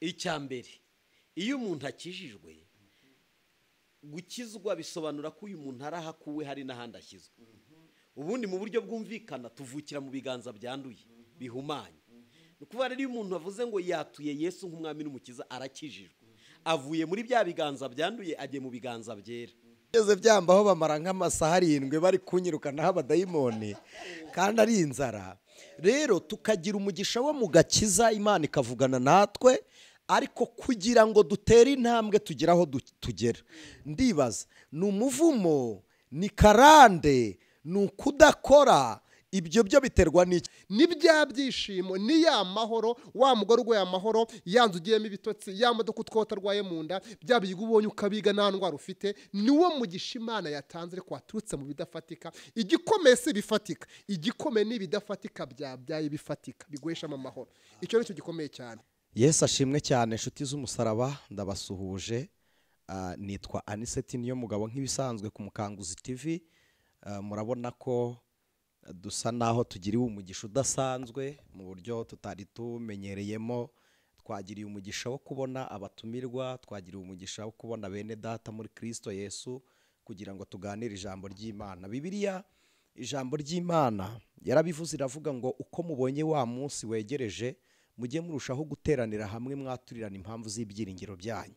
icyambere iyo umuntu akijijwe gukizwa bisobanura ko uyu muntu arahakuwe hari n'ahandi ashyizwe ubundi mu buryo bwumvikana tuvukira mu biganza byanduye bihumanye nukuvuga rero iyo umuntu avuze ngo yatuye Yesu nk'umwami n'umukiza arakijijwe avuye muri bya biganza byanduye agiye mu biganza byera byose byambaho bamara nk'amasaha 7 bari kunyirukanaho abadayimoni kandi ari inzara rero tukagira umugisha wo mu gakiza Imana ikavugana natwe ariko kugira ngo dutere intambwe tugera aho tugera ndibaza ni umuvumo ni karande ni ukudakora ibyo byo biterwa n'iki ni bya byishimo ni ya mahoro wa mugore urwaye amahoro yanze ugiyemo ibitotsi ya modoka utwota arwaye mu nda bya bigo ubonye ukabiga nta ndwara ufite niwo mugisha Imana yatanze ariko waturutse mu bidafatika igikomeye si bifatika igikomeye ni ibidafatika byaye bifatika biguheshamo amahoro icyo nicyo gikomeye cyane. Yesu ashimwe cyane inshuti z'umusaraba ndabasuhuje nitwa Anicet niyo mugabo nk'ibisanzwe ku Mukanguzi TV murabona ko dusa naho tugiriwe umugisha udasanzwe mu buryo tutari tumenyereyemo twagiriye umugisha wo kubona abatumirwa twagiriye umugisha wo kubona bene data muri Kristo Yesu kugira ngo tuganire ijambo ry'Imana. Bibiliya ijambo ry'Imana yarabivuze iravuga ngo uko mubonye wa munsi wegereje mujye murushaho guteranira hamwe mwaturirana impamvu z'ibyiringiro byanyu.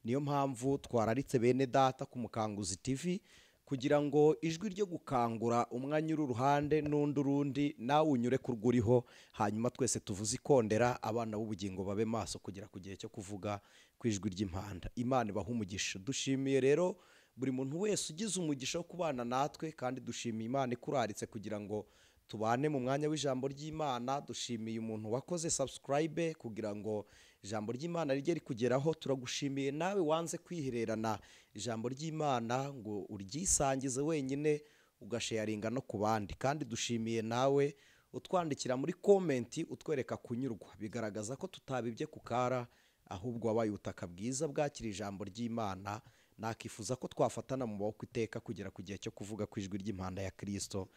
Niyo mpamvu twararitse bene data ku Mukanguzi TV kugira ngo ijwi ryo gukangura umwanya uruhande n'undi nawe unyure kurwuriho hanyuma twese tuvuze ikondera abana b'ubugingo babe maso kugira ku gihe cyo kuvuga kwijwi ry'impanda. Imana ibaha umugisha. Dushimiye rero buri muntu wese ugize umugisha wo kubana natwe kandi dushimiye Imana ikuraritse kugira ngo tubane mu mwanya w'ijambo ry'Imana. Dushimiye umuntu wakoze subscribe kugira ngo ijambo ry'Imana rijye rikugeraho. Turagushimiye nawe wanze kwihererana ijambo ry'Imana ngo uryisangize wenyine ugasharinga no ku bandi. Kandi dushimiye nawe utwandikira muri comment utwereka kunyurwa bigaragaza ko tutabibye kukara ahubwo wabaye ubutaka bwiza bwakira ijambo ry'Imana. Nakifuza ko twafatana mu maboko iteka kugera ku gihe cyo kuvuga kwijwi ry'impanda ya Kristo.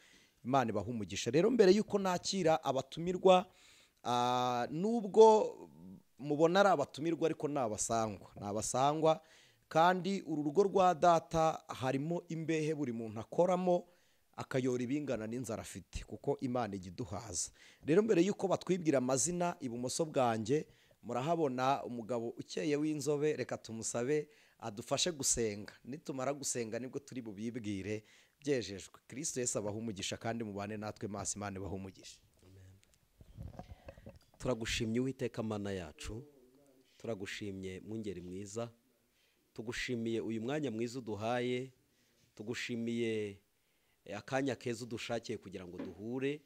Imana ibaha umugisha. Rero mbere yuko nakira abatumirwa nubwo mubona ari abatumirwa ariko nabasangwa kandi uru rugo rwa data harimo imbehe buri muntu akoramo akayora ibingana n'inzara afite kuko Imana igiduhaza. Rero mbere yuko batwibwira amazina ibumoso bwanjye murahabona umugabo ukeye w'inzobe reka tumusabe adufashe gusenga nitumara gusenga nibwo turi bubibwire byejejwe. Kristo Yesu abaha umugisha kandi mubane natwe maso Imana ibaha umugisha. Turagushimye Uwiteka Mana yacu turagushimye mwungeri mwiza tugushimiye uyu mwanya mwiza uduhaye tugushimiye akanya keza udushakiye kugira ngo duhure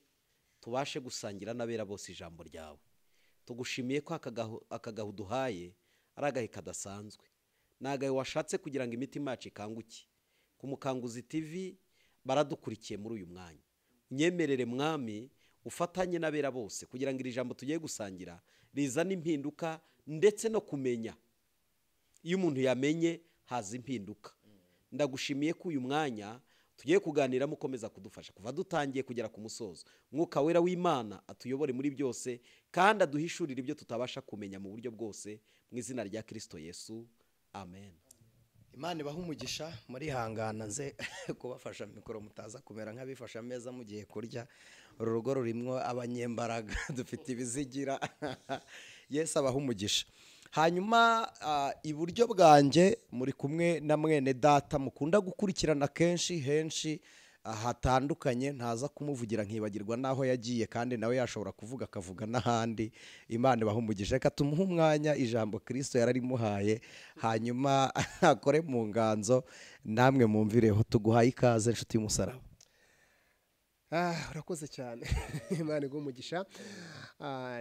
tubashe gusangira n'abera bose ijambo ryawe. Tugushimiye ko akagahu duhaye ari agahe kadasanzwe nagahe washatse kugira ngo imitima yacu ikanguke. Ku Mukanguzi TV baradukurikiye muri uyu mwanya unyemerere mwami ufatanye n'abera bose kugira ngo iri jambo tugiye gusangira rizane impinduka ndetse no kumenya. Iyo umuntu yamenye haza impinduka. Ndagushimiye ko uyu mwanya tugiye kuganira mukomeza kudufasha kuva dutangiye kugera ku musozo. Mwuka wera w'Imana atuyobore muri byose kandi aduhishurire ibyo tutabasha kumenya mu buryo bwose mu izina rya Kristo Yesu. Amen. Imana ibaha umugisha muri hangana nze kubafasha mikoro mutaza kumera nk'abifasha ameza mugiye kurya. Uru rugo rurimwo abanyembaraga dufite ibizigira. Yesu abaha umugisha. Hanyuma iburyo bwanjye muri kumwe na mwene data mukunda gukurikirana kenshi henshi hatandukanye ntaza kumuvugira nkibagirwa naho yagiye kandi nawe yashobora kuvuga akavuga n'ahandi. Imana ibaha umugisha. Reka tumuhe umwanya ijambo Kristo yararimuhaye hanyuma akore mu nganzo namwe mumvireho. Tuguhaye ikaze inshuti y'umusaraba. Urakoze cyane. Imana iguha umugisha.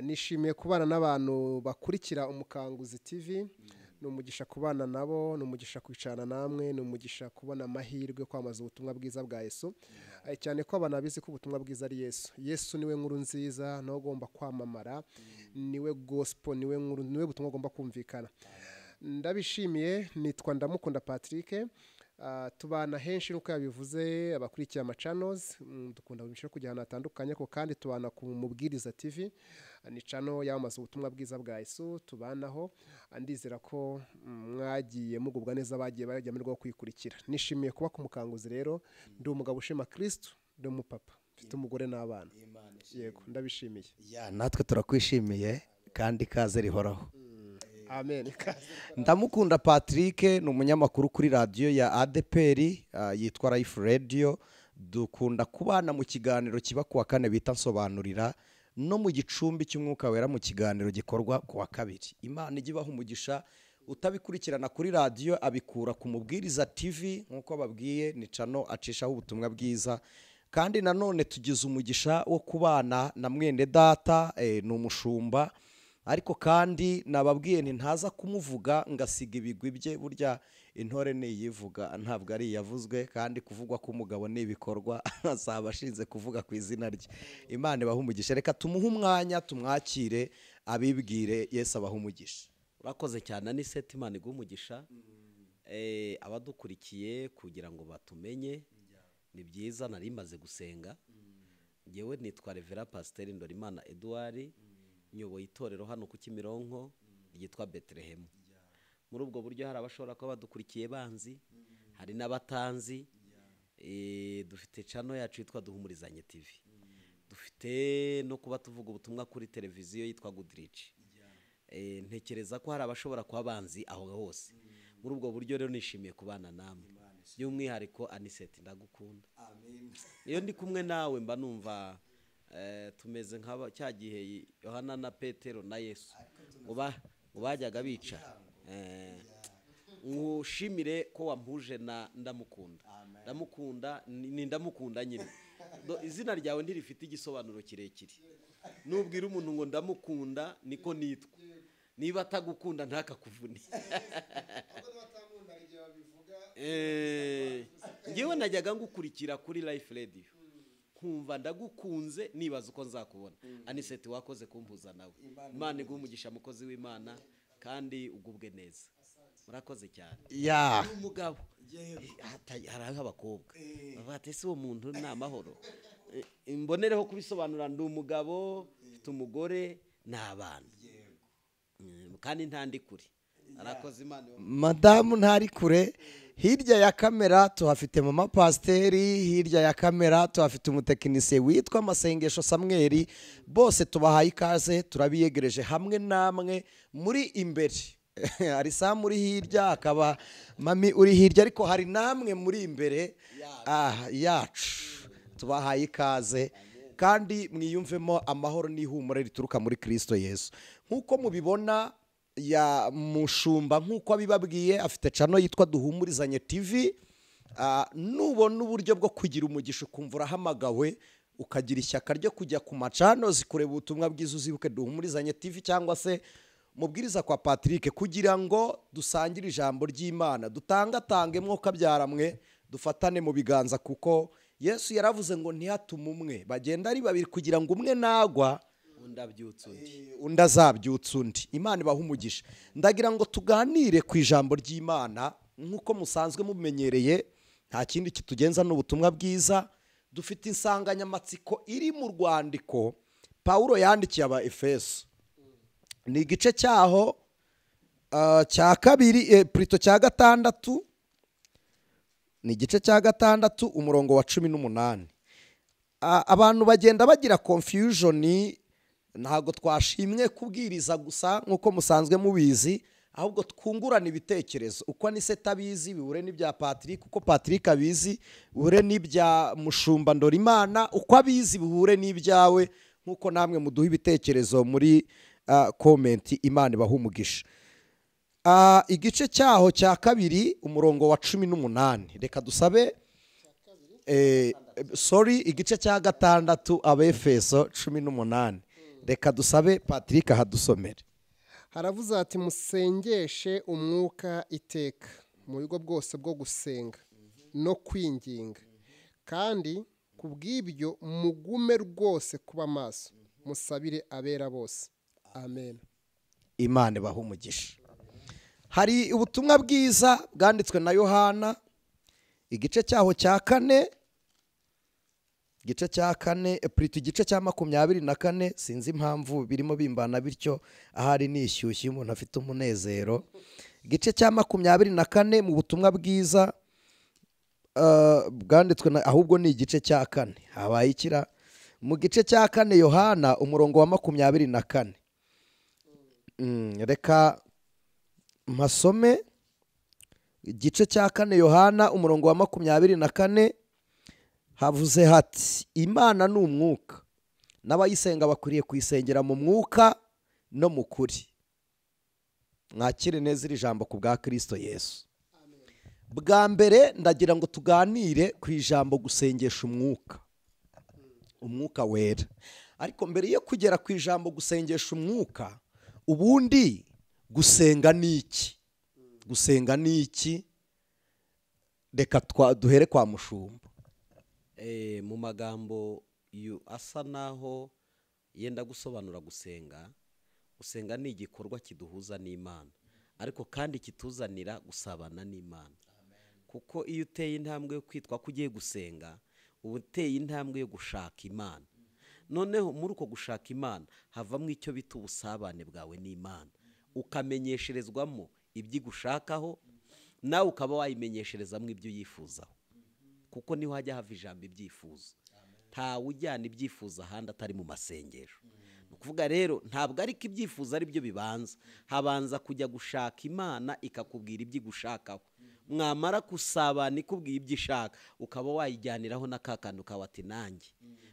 Nishimiye kubana n'abantu bakurikira Umukanguzi TV. Ni umugisha kubana nabo, ni umugisha kwicarana namwe, ni umugisha kubona amahirwe kwamaza ubutumwa bwiza bwa Yesu. Cyane ko abantu babizi ko ubutumwa bwiza ari Yesu. Yesu niwe nkuru nziza no ugomba kwamamara, niwe gospel, niwe butumwa ugomba kumvikana. Ndabishimiye. Nitwa Ndamukunda Patrick. tubana henshi nuko yabivuze abakurikiye amachannels dukunda kubishyira kujya ahantu hatandukanye ko kandi tubana ku Mubwiriza TV ni channel yamamaza ubutumwa bwiza bwa Yesu tubanaho ndizera ko mwagiye mugubwa neza bagiye bajya muri rwo kwikurikira nishimiye kuba ku Mukanguzi rero ndi umugabo ushima Kristo ndi umupapa mfite umugore n'abana yego ndabishimiye natwe turakwishimiye kandi kaze rihoraho amen ndamukunda Patrick ni umunyamakuru kuri radio ya ADPR yitwa Life Radio dukunda kubana mu kiganiro kiba kuwa kane bita nsobanurira no mu gicumbi cy'umwuka wera mu kiganiro gikorwa kuwa kabiri Imana igibaho umugisha utabikurikirana kuri radio abikura ku Mubwiriza TV nkuko babwiye ni channel acishaho ubutumwa bwiza kandi nanone tugize umugisha wo kubana na mwene data ni umushumba ariko kandi nababwiye ntaza kumuvuga ngasiga ibigwi bye burya intore niyivuga ntabwo ari yavuzwe kandi kuvugwa ko umugabo nibikorwa azaba ashinze kuvuga ku izina rye Imana ibaha umugisha reka tumuhe umwanya tumwakire abibwire Yesu abaha umugisha urakoze cyane Anicet Imana iguha umugisha abadukurikiye kugira ngo batumenye ni byiza nari maze gusenga ngewe nitwa Reverend Pasteur Ndorimana Edouard nyoboye itorero hano ku Kimironko ryitwa Bethlehem muri ubwo buryo hari abashobora kuba badukurikiye banzi hari n'abatanzi dufite channel yacu yitwa Duhumurizanye TV dufite no kuba tuvuga ubutumwa kuri televiziyo yitwa Goodrich ntekereza ko hari abashobora kuba banzi aho hose muri ubwo buryo rero nishimiye kubana namwe by'umwihariko Anicet ndagukunda iyo ndi kumwe nawe mba numva tumeze nk'aba cyagihe Yohana na Petero na Yesu ubajyaga bica ngushimire ko wampuje na ndamukunda ni ndamukunda nyine izina ryawe ndirifite igisobanuro kirekire nubwira umuntu ngo ndamukunda niko nitwa niba atagukunda ntakakuvune ngewe najyaga ngukurikira kuri Life Radio kumva ndagukunze nibaza uko nzakubona Anicet wakoze kumpuza nawe Imana iguha umugisha mukozi w'Imana kandi ugubwe neza murakoze cyane umugabo hari abakobwa bati ese uwo muntu ni amahoro imbonereho kubisobanura ndi umugabo mfite umugore n'abana kandi ntandi kure arakoze Imana madamu ntari kure hirya ya kamera tuhafite mama Pasteri hirya ya kamera tuhafite umutekinisiye witwa Masengesho Samuel bose tubahaye ikaze turabiyegereje hamwe namwe muri imbere hari Sam uri hirya akaba mami uri hirya ariko hari namwe muri imbere yacu tubahaye ikaze kandi mwiyumvemo amahoro n'ihumure rituruka muri Kristo Yesu nkuko mubibona ya mushumba nkuko abibabwiye afite channel yitwa Duhumurizanye TV nubona uburyo bwo kugira umugisha ukumva urahamagawe ukagira ishyaka ryo kujya ku macano zikureba ubutumwa bwiza uzibuke Duhumurizanye TV cyangwa se Mubwiriza kwa Patrick kugira ngo dusangire ijambo ry'Imana dutangatange mwuka byaramwe dufatane mu biganza kuko Yesu yaravuze ngo ntihatume umwe bagenda ari babiri kugira ngo umwe nagwa undi azabyutsa undi Imana ibaha umugisha ndagira ngo tuganire ku ijambo ry'Imana nkuko musanzwe mumenyereye nta kindi kitugenza n'ubutumwa bwiza dufite insanganyamatsiko iri mu rwandiko Paulo yandikiye aba Efeso ni igice cyaho cya kabiri plutôt cya gatandatu ni igice cya gatandatu umurongo wa 18 abantu bagenda bagira confusion ntago twashimwe kubwiriza gusa nkuko musanzwe mubizi ahubwo twungurana ibitekerezo uko Anicet abizi bihure n'ibya Patrick uko Patrick abizi bihure n'ibya mushumba Ndorimana uko abizi bihure n'ibyawe nkuko namwe muduha ibitekerezo muri comment Imana ibaha umugisha igice cyaho cya kabiri umurongo wa 18 reka dusabe igice cya gatandatu Abefeso 18 reka dusabe Patrick ahadusomere haravuze ati musengeshe umwuka iteka mu bigo bwose bwo gusenga no kwinginga kandi kubw'ibyo mugume rwose kuba maso musabire abera bose amen Imana ibaha umugisha hari ubutumwa bwiza bwanditswe na Yohana igice cyaho cya kane, igice cya kane purito igice cya 24, sinzi impamvu birimo bimbana bityo, ahari nishyushye umuntu afite umunezero. Igice cya 24 mu butumwa bwiza bwanditswe ahubwo ni igice cya kane, habaye ikira mu gice cya kane Yohana umurongo wa 24. Reka mpasome igice cya kane Yohana umurongo wa 24. Havuze hati Imana ni umwuka, n'abayisenga bakwiriye kuyisengera mu mwuka no mu kuri. Mwakire neza iri jambo ku bwa Kristo Yesu. Bwa mbere ndagira ngo tuganire ku ijambo gusengesha umwuka, umwuka wera. Ariko mbere yo kugera ku ijambo gusengesha umwuka, ubundi gusenga ni iki? Gusenga ni iki? Reka duhere kwa Mushumba. Mu magambo asa naho yenda gusobanura gusenga, gusenga ni igikorwa kiduhuza n'Imana, ariko kandi kituzanira gusabana n'Imana. Kuko iyo uteye intambwe yo kwitwa ko ugiye gusenga, uba uteye intambwe yo gushaka Imana. Noneho muri uko gushaka Imana havamo icyo bita ubusabane bwawe n'Imana, ukamenyesherezwamo ibyo igushakaho, nawe ukaba wayimenyesherezamo ibyo uyifuzaho. Kuko niho hajya hava ijambo ibyifuzo. Nta ujyana ibyifuzo ahandi atari mu masengesho. Ni ukuvuga rero ntabwo ariko ibyifuzo ari byo bibanza, habanza kujya gushaka Imana ikakubwira ibyo igushakaho. Mwamara gusabana ikubwiye ibyo ishaka, ukaba wayijyaniraho n'akakantu kawe ati nanjye.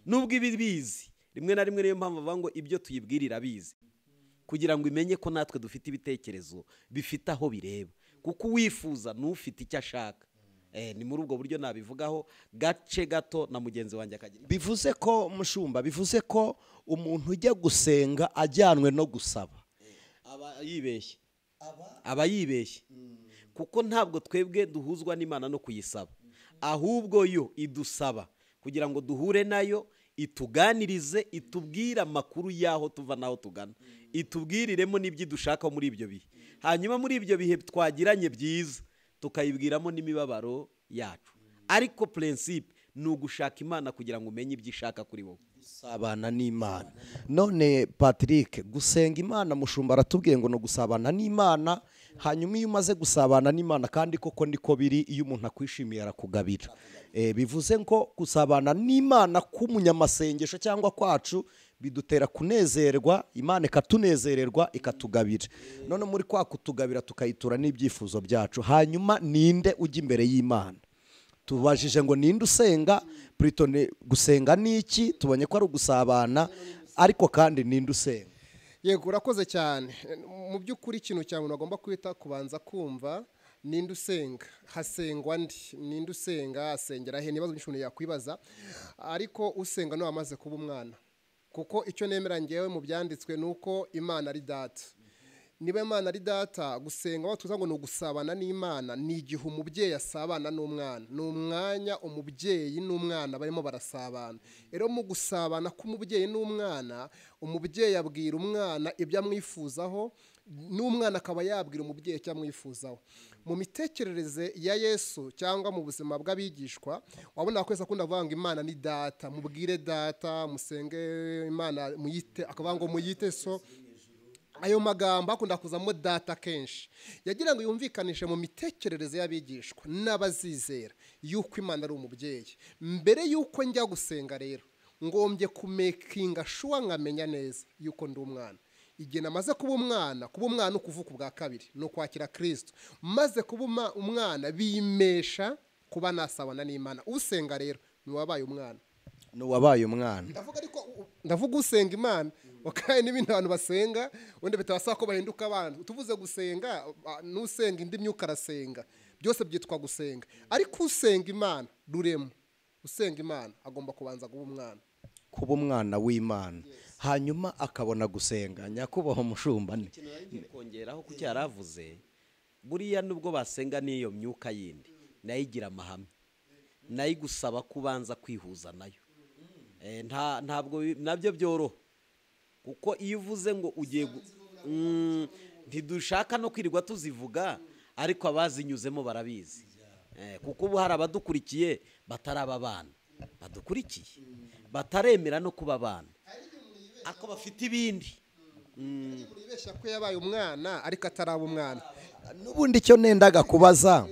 Nubwo ibi bizi, rimwe na rimwe niyo mpamvu bavuga ngo ibyo tuyibwirira bizi, kugira ngo imenye ko natwe dufite ibitekerezo bifite aho bireba. Kuko uwifuza n'ufite icyo ashaka. Ni muri ubwo buryo nabivugaho gace gato na mugenzi wanjye akagira. Bivuze ko Mushumba, bivuze ko umuntu ujya gusenga ajyanwe no gusaba. Aba yibeshye. Kuko ntabwo twebwe duhuzwa n'Imana no kuyisaba, ahubwo yo idusaba kugira ngo duhure nayo, ituganirize, itubwire amakuru y'aho tuva n'aho tugana, itubwiriremo n'ibyo dushaka muri ibyo bihe. Hanyuma muri ibyo bihe twagiranye byiza tukayibwiramo n'imibabaro yacu. Ariko principe ni ugushaka Imana kugira ngo umenye ibyo ishaka kuri wowe. Gusabana n'Imana. None Patrick, gusenga Imana Mushumba aratubwiye ngo no gusabana n'Imana. Hanyuma iyo umaze gusabana n'Imana, kandi koko niko biri, iyo umuntu akwishimiye arakugabira. Bivuze ngo gusabana n'Imana k'umunyamasengesho cyangwa kwacu bidutera kunezerwa, Imana ikatunezererwa ikatugabira. None muri kwa kutugabira tukayitura n'ibyifuzo byacu. Hanyuma ninde ujya imbere y'Imana? Tubajije ngo ninde usenga, plutôt gusenga ni iki? Tubonye ko ari ugusabana, ariko kandi ninde usenga? Yego, urakoze cyane. Mu by'ukuri ikintu cyane umuntu agomba kwita kubanza kumva ninde usenga, hasengwa ndi, ninde usenga, asengera he? Nibazo byinshi umuntu yakwibaza, ariko usenga no amaze kuba umwana. Kuko icyo nemera ngewe mu byanditswe nuko Imana ari data. Niba Imana ari data, gusenga aho tuza ngo ni ugusabana n'Imana, ni igihe umubyeyi asabana n'umwana. Ni umwanya umubyeyi n'umwana barimo barasabana. Rero mu gusabana k'umubyeyi n'umwana, umubyeyi abwira umwana ibyo amwifuzaho, n'umwana akaba yabwira umubyeyi icyo amwifuzaho. Mu mitekerereze ya Yesu cyangwa mu buzima bw'abigishwa, wabona ko Yesu akunda kuvuga ngo Imana ni data, mubwire data, musenge Imana muyite, akavuga ngo muyite so. Ayo magambo akunda kuzamo data kenshi, yagira ngo yumvikanishe mu mitekerereze y'abigishwa n'abazizera yuko Imana ari umubyeyi. Mbere yuko njya gusenga rero, ngombye kumekinga shuwa, nkamenya neza yuko ndi umwana. Igihe namaze kuba umwana ukuvuka ubwa kabiri, no kwakira Kristo. Maze kuba umwana bimesha kuba nasabana n'Imana. Usenga rero ni wabaye umwana. Wabaye umwana. Ndavuga usenga Imana, wakaye n'ibindi abantu basenga, wende bitabasaba ko bahinduka abantu. Tuvuze gusenga, n'usenga indi myuka arasenga. Byose byitwa gusenga. Ariko usenga Imana, ruremo. Usenga Imana agomba kubanza kuba umwana. Kuba umwana w'Imana. Hanyuma akabona gusenga. Nyakubahwa Mushumba ne. Kongeraho ku cyaravuze, buriya nubwo basenga n'iyo myuka yindi, nayigira amahame. Nayigusaba kubanza kwihuza nayo. Ntabwo nabyo byoroha, kuko iyo uvuze ngo ugiye ntidushaka no kwirirwa tuzivuga, ariko abazinyuzemo barabizi. kuko ubu hari abadukurikiye bataraba abana badukurikiye bataremera no kuba abana ako bafite ibindi muribeshya ko yabaye umwana ariko ataraba umwana. n'ubundi icyo nendaga kubaza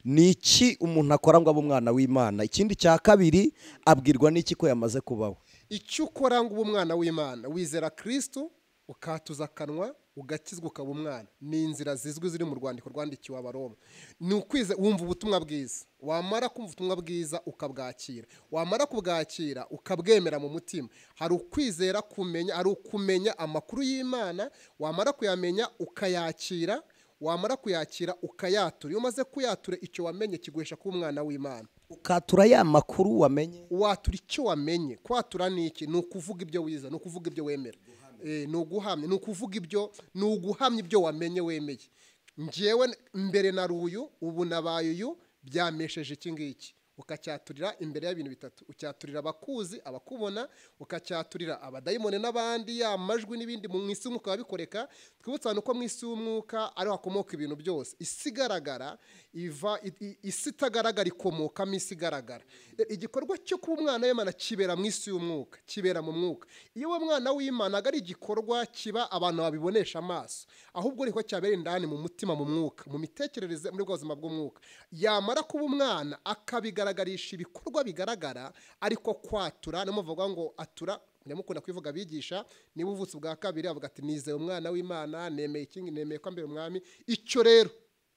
ni iki umuntu akora ngo abe umwana w'Imana? Ikindi cya kabiri abwirwa n'iki ko yamaze kubaho? Icyo ukora ngo ube umwana w'Imana wizera Kristo ukatuza akanwa ugakizwa ukaba umwana, ni inzira zizwi ziri mu rwandiko rwandikiwe Abaroma. Ni ukwiza wumva ubutumwa bwiza, wamara kumva ubutumwa bwiza ukabwakira, wamara kubwakira ukabwemera mu mutima. Hari ukwizera kumenya, hari ukumenya amakuru y'Imana, wamara kuyamenya ukayakira, wamara kuyakira ukayatura. Iyo umaze kuyatura icyo wamenye kiguhesha kuba umwana w'Imana. Ukatura ya makuru wamenye, watura icyo wamenye. Kwatura ni iki? Ni ukuvuga ibyo wiza, ni ukuvuga ibyo wemera, ni uguhamya, ni ukuvuga ibyo, ni uguhamya ibyo wamenye wemeye. Njyewe mbere na ruyu ubu nabaye uyu, byamesheje iki ngiki. Ukacyaturira imbere y'ibintu bitatu: ucyaturira abakuzi, abakubona, ukacyaturira abadayimone n'abandi, ya majwi n'ibindi mu isi y'umwuka babikoreka. Twibutsa uko mu isi y'umwuka ari hakomoka ibintu byose. Isi igaragara iva, isi itagaragara ikomokamo isi igaragara. Igikorwa cyo kuba umwana w'Imana kibera mu isi y'umwuka, kibera mu mwuka. Iyo uwo mwana w'Imana ari igikorwa kiba abantu babibonesha amaso, ahubwo niko cyabera indani mu mutima, mu mwuka, mu mitekerereze, muri bw'ubuzima bw'umwuka. Yamara kuba umwana akabigaragarisha ibikorwa bigaragara, ariko kwatura no muvuga ngo atura. Nyamukunda kwivuga bigisha, niba uvutse bwa kabiri avuga ati nizeye umwana w'Imana, nemeye ikingi, nemeye ko mbere umwami. Icyo rero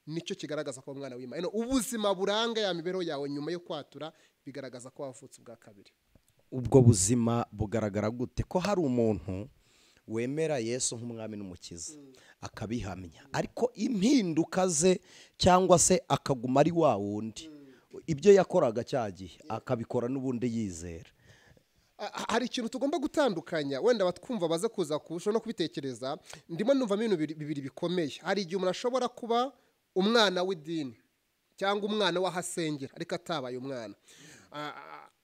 nicyo kigaragaza ko umwana w'Imana. Ubuzima buranga ya mibereho yawe nyuma yo kwatura bigaragaza ko wavutse bwa kabiri. ubwo buzima bugaragara gute? Ko hari umuntu wemera Yesu nk'umwami n'umukiza akabihamya, ariko impinduka ze cyangwa se akaguma ari wa wundi, ibyo yakoraga cyagihe akabikora n'ubundi yizera. Hari ikintu tugomba gutandukanya, wenda batwumva baze kuza kurusha no kubitekereza. Ndimo numva ibintu bibiri bikomeye. Hari igihe umuntu ashobora kuba umwana w'idini cyangwa umwana w'ahasengera ariko atabaye umwana.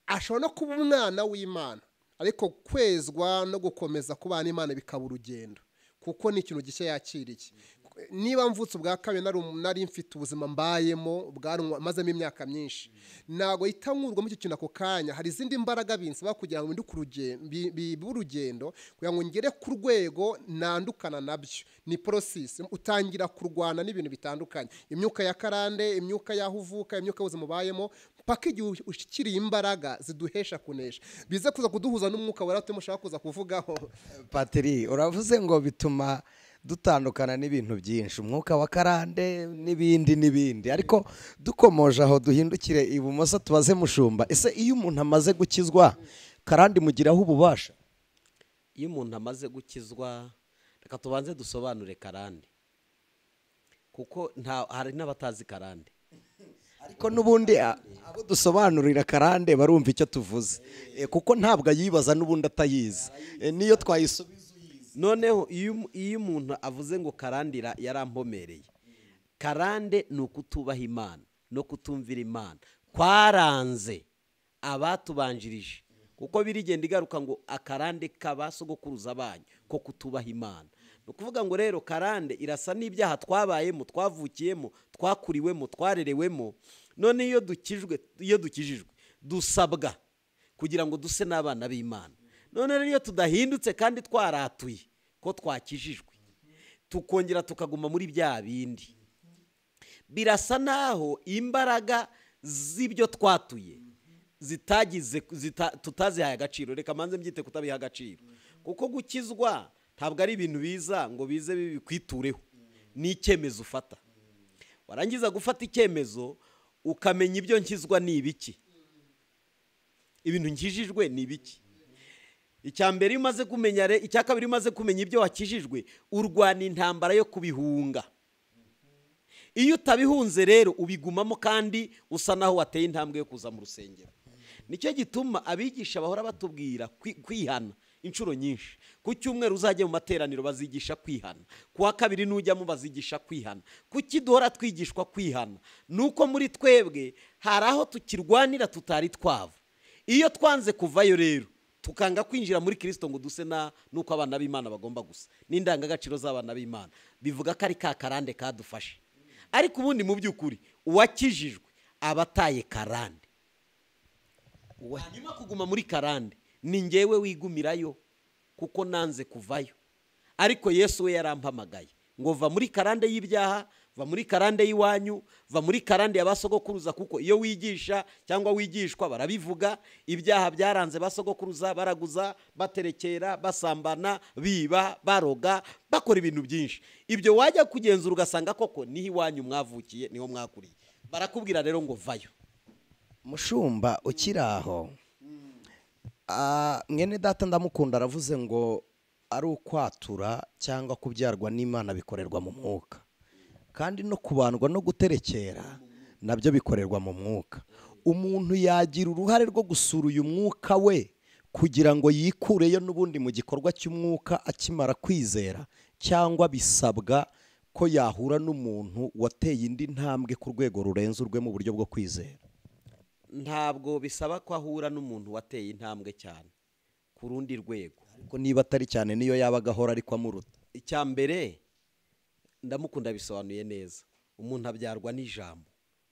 Ashobora no kuba umwana w'Imana ariko kwezwa no gukomeza kubana Imana bikaba urugendo, kuko ni ikintu gishya yakiriye. Niba mvutse ubwa kabiri nari mfite ubuzima mbayemo mazemo imyaka myinshi, ntago yitankurwa mu kintu ako kanya. Hari izindi mbaraga binsaba kugira ngo bibe urugendo, kugira ngo ngere ku rwego nandukana nabyo. Ni process, utangira kurwana n'ibintu bitandukanye, imyuka ya karande, imyuka yaho uvuka, imyuka y'ubuzima ubayemo, paka igihe ushikiriye imbaraga ziduhesha kunesha, bize kuza kuduhuza n'umwuka wera tumushaka kuza kuvugaho. Patiri, uravuze ngo bituma dutandukana n'ibintu byinshi, umwuka wa karande n'ibindi, ariko dukomoje aho duhindukire ibumoso tubaze mushumba, ese iyo umuntu amaze gukizwa karande mugiraho ububasha? Iyo umuntu amaze gukizwa, reka tubanze dusobanure karande, kuko hari n'abatazi karande, ariko n'ubundi abo dusobanurira karande barumva icyo tuvuze, kuko ntabwo ayibaza n'ubundi atayizi, niyo twayisubiza. Noneho iyo umuntu avuze ngo karandira yarampomereye, karande ni ukutubaha Imana no kutumvira Imana kwaranze abatubanjirije, kuko birigenda igaruka ngo akarande k'abasogokuruza banyu ko kutubaha Imana. Ni ukuvuga ngo rero karande irasa n'ibyaha twabayemo, twavukiyemo, twakuriwemo, twarerewemo. None iyo dukijijwe dusabwa kugira ngo duse n'abana b'Imana. None rero iyo tudahindutse kandi twaratuye ko twakijijwe, tukongera tukaguma muri bya bindi, birasa naho imbaraga z'ibyo twatuye tutazihaye agaciro. Reka manze mbyite kutabiha agaciro, kuko gukizwa ntabwo ari ibintu biza ngo bize bikwitureho, ni icyemezo ufata. Warangiza gufata icyemezo ukamenya ibyo nkizwa ni ibiki, ibintu nkijijwe ni ibiki. Icya mbere umaze kumenya, icya kabiri umaze kumenya ibyo wakijijwe, urwana intambara yo kubihunga. Iyo utabihunze rero ubigumamo kandi usa naho wateye intambwe yo kuza mu rusengero. Nicyo gituma abigisha bahora batubwira kwihana inshuro nyinshi. Ku cyumweru uzajya mu materaniro bazigisha kwihana, ku wa kabiri nujyamo bazigisha kwihana. Kuki duhora twigishwa kwihana? Nuko muri twebwe hari aho tukirwanira tutari twava. Iyo twanze kuvayo rero tukanga kwinjira muri Kristo ngo duse nuko abana b'Imana bagomba gusa n'indangagaciro z'abana b'Imana, bivuga ko ari ka karande kadufashe. Ariko ubundi mu by'ukuri uwakijijwe abataye karande. Hanyuma kuguma muri karande ni ngewe wigumirayo kuko nanze kuvayo. Ariko Yesu we yarampamagaye ngo va muri karande y'ibyaha, va muri karande y'iwanyu, va muri karande y'abasogokuruza, kuko iyo wigisha cyangwa wigishwa barabivuga, ibyaha byaranze basogokuruza, baraguza, baterekera, basambana, biba, baroga, bakora ibintu byinshi. Ibyo wajya kugenzura ugasanga koko niho iwanyu mwavukiye, niho mwakuriye. Barakubwira rero ngo vayo. Mushumba ukiraho, mwene data ndamukunda aravuze ngo ari ukwatura cyangwa kubyarwa n'Imana bikorerwa mu mwuka, kandi no kubandwa no guterekera nabyo bikorerwa mu mwuka. Umuntu yagira uruhare rwo gusura uyu mwuka we kugira ngo yikureyo n'ubundi mu gikorwa cy'umwuka akimara kwizera, cyangwa bisabwa ko yahura n'umuntu wateye indi ntambwe ku rwego rurenze urwe mu buryo bwo kwizera? Ntabwo bisaba ko ahura n'umuntu wateye intambwe cyane ku rundi rwego, ariko niba atari cyane niyo yabaga ahora ariko amuruta. Icya mbere ndamukunda bisobanuye neza, umuntu abyarwa n'ijambo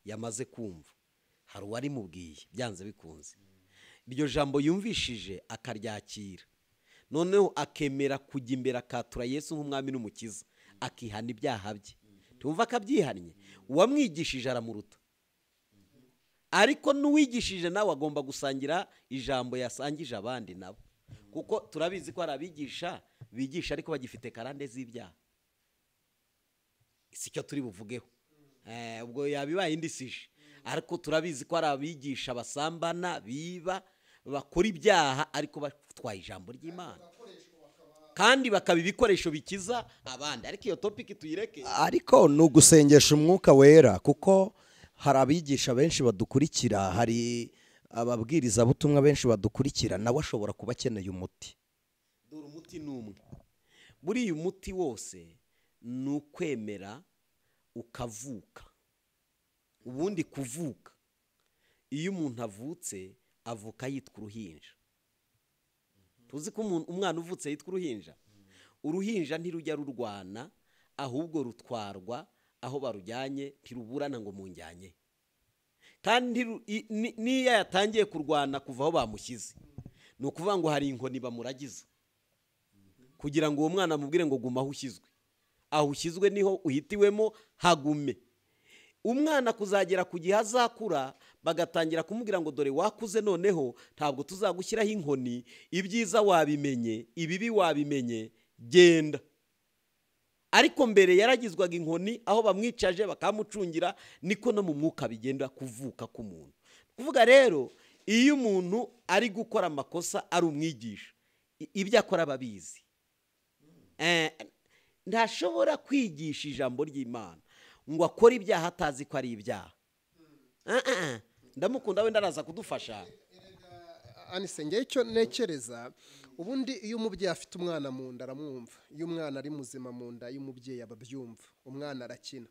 yamaze kumva, hari uwari mubwiye byanze bikunze, iryo jambo yumvishije akaryakira, noneho akemera kujya imbere akatura Yesu nk'umwami n'umukiza, akihana ibyaha bye. Tumva akabyihannye, uwamwigishije aramuruta. Ariko n'uwigishije nawe agomba gusangira ijambo yasangije abandi nabo, kuko turabizi ko hari abigisha bigisha ariko bagifite karande z'ibyaha. Si cyo turi buvugeho, ubwo yabibaye indisije. Ariko turabizi ko hari abigisha basambana, biba, bakora ibyaha ariko batwaye ijambo ry'Imana, kandi bakaba ibikoresho bikiza abandi. Ariko iyo topic tuyireke. Ariko ni ugusengesha umwuka wera, kuko hari abigisha benshi badukurikira, hari ababwirizabutumwa benshi badukurikira, nawe ashobora kuba akeneye umuti. Dore umuti ni umwe. Buriya umuti wose ni ukwemera ukavuka. Ubundi kuvuka, iyo umuntu avutse avuka yitwa uruhinja. Tuzi ko umwana uvutse yitwa uruhinja. Uruhinja ntirujya rurwana, ahubwo rutwarwa aho barujyanye, ntiruburana ngo munjyanye. Kandi niyo yatangiye kurwana kuva aho bamushyize, ni ukuvuga ngo hari inkoni bamuragiza kugira ngo uwo mwana amubwire ngo guma aho ushyizwe. Aho ushyizwe niho uhitiwemo, hagume. Umwana kuzagera ku gihe azakura bagatangira kumubwira ngo dore wakuze, noneho ntabwo tuzagushyiraho inkoni, ibyiza wabimenye, ibibi wabimenye, genda. Ariko mbere yaragizwaga inkoni, aho bamwicaje bakamucungira. Niko no mu mwuka bigenda kuvuka k'umuntu. Kuvuga rero, iyo umuntu ari gukora amakosa ari umwigisha, ibyo akora babizi, ntashobora kwigisha ijambo ry'Imana ngo akore ibyaha atazi ko ari ibyaha. Ndamukunda wenda araza kudufasha. Anise, ngewe icyo nekereza, ubundi iyo umubyeyi afite umwana mu nda aramwumva. Iyo umwana ari muzima mu nda y'umubyeyi aba abyumva, umwana arakina.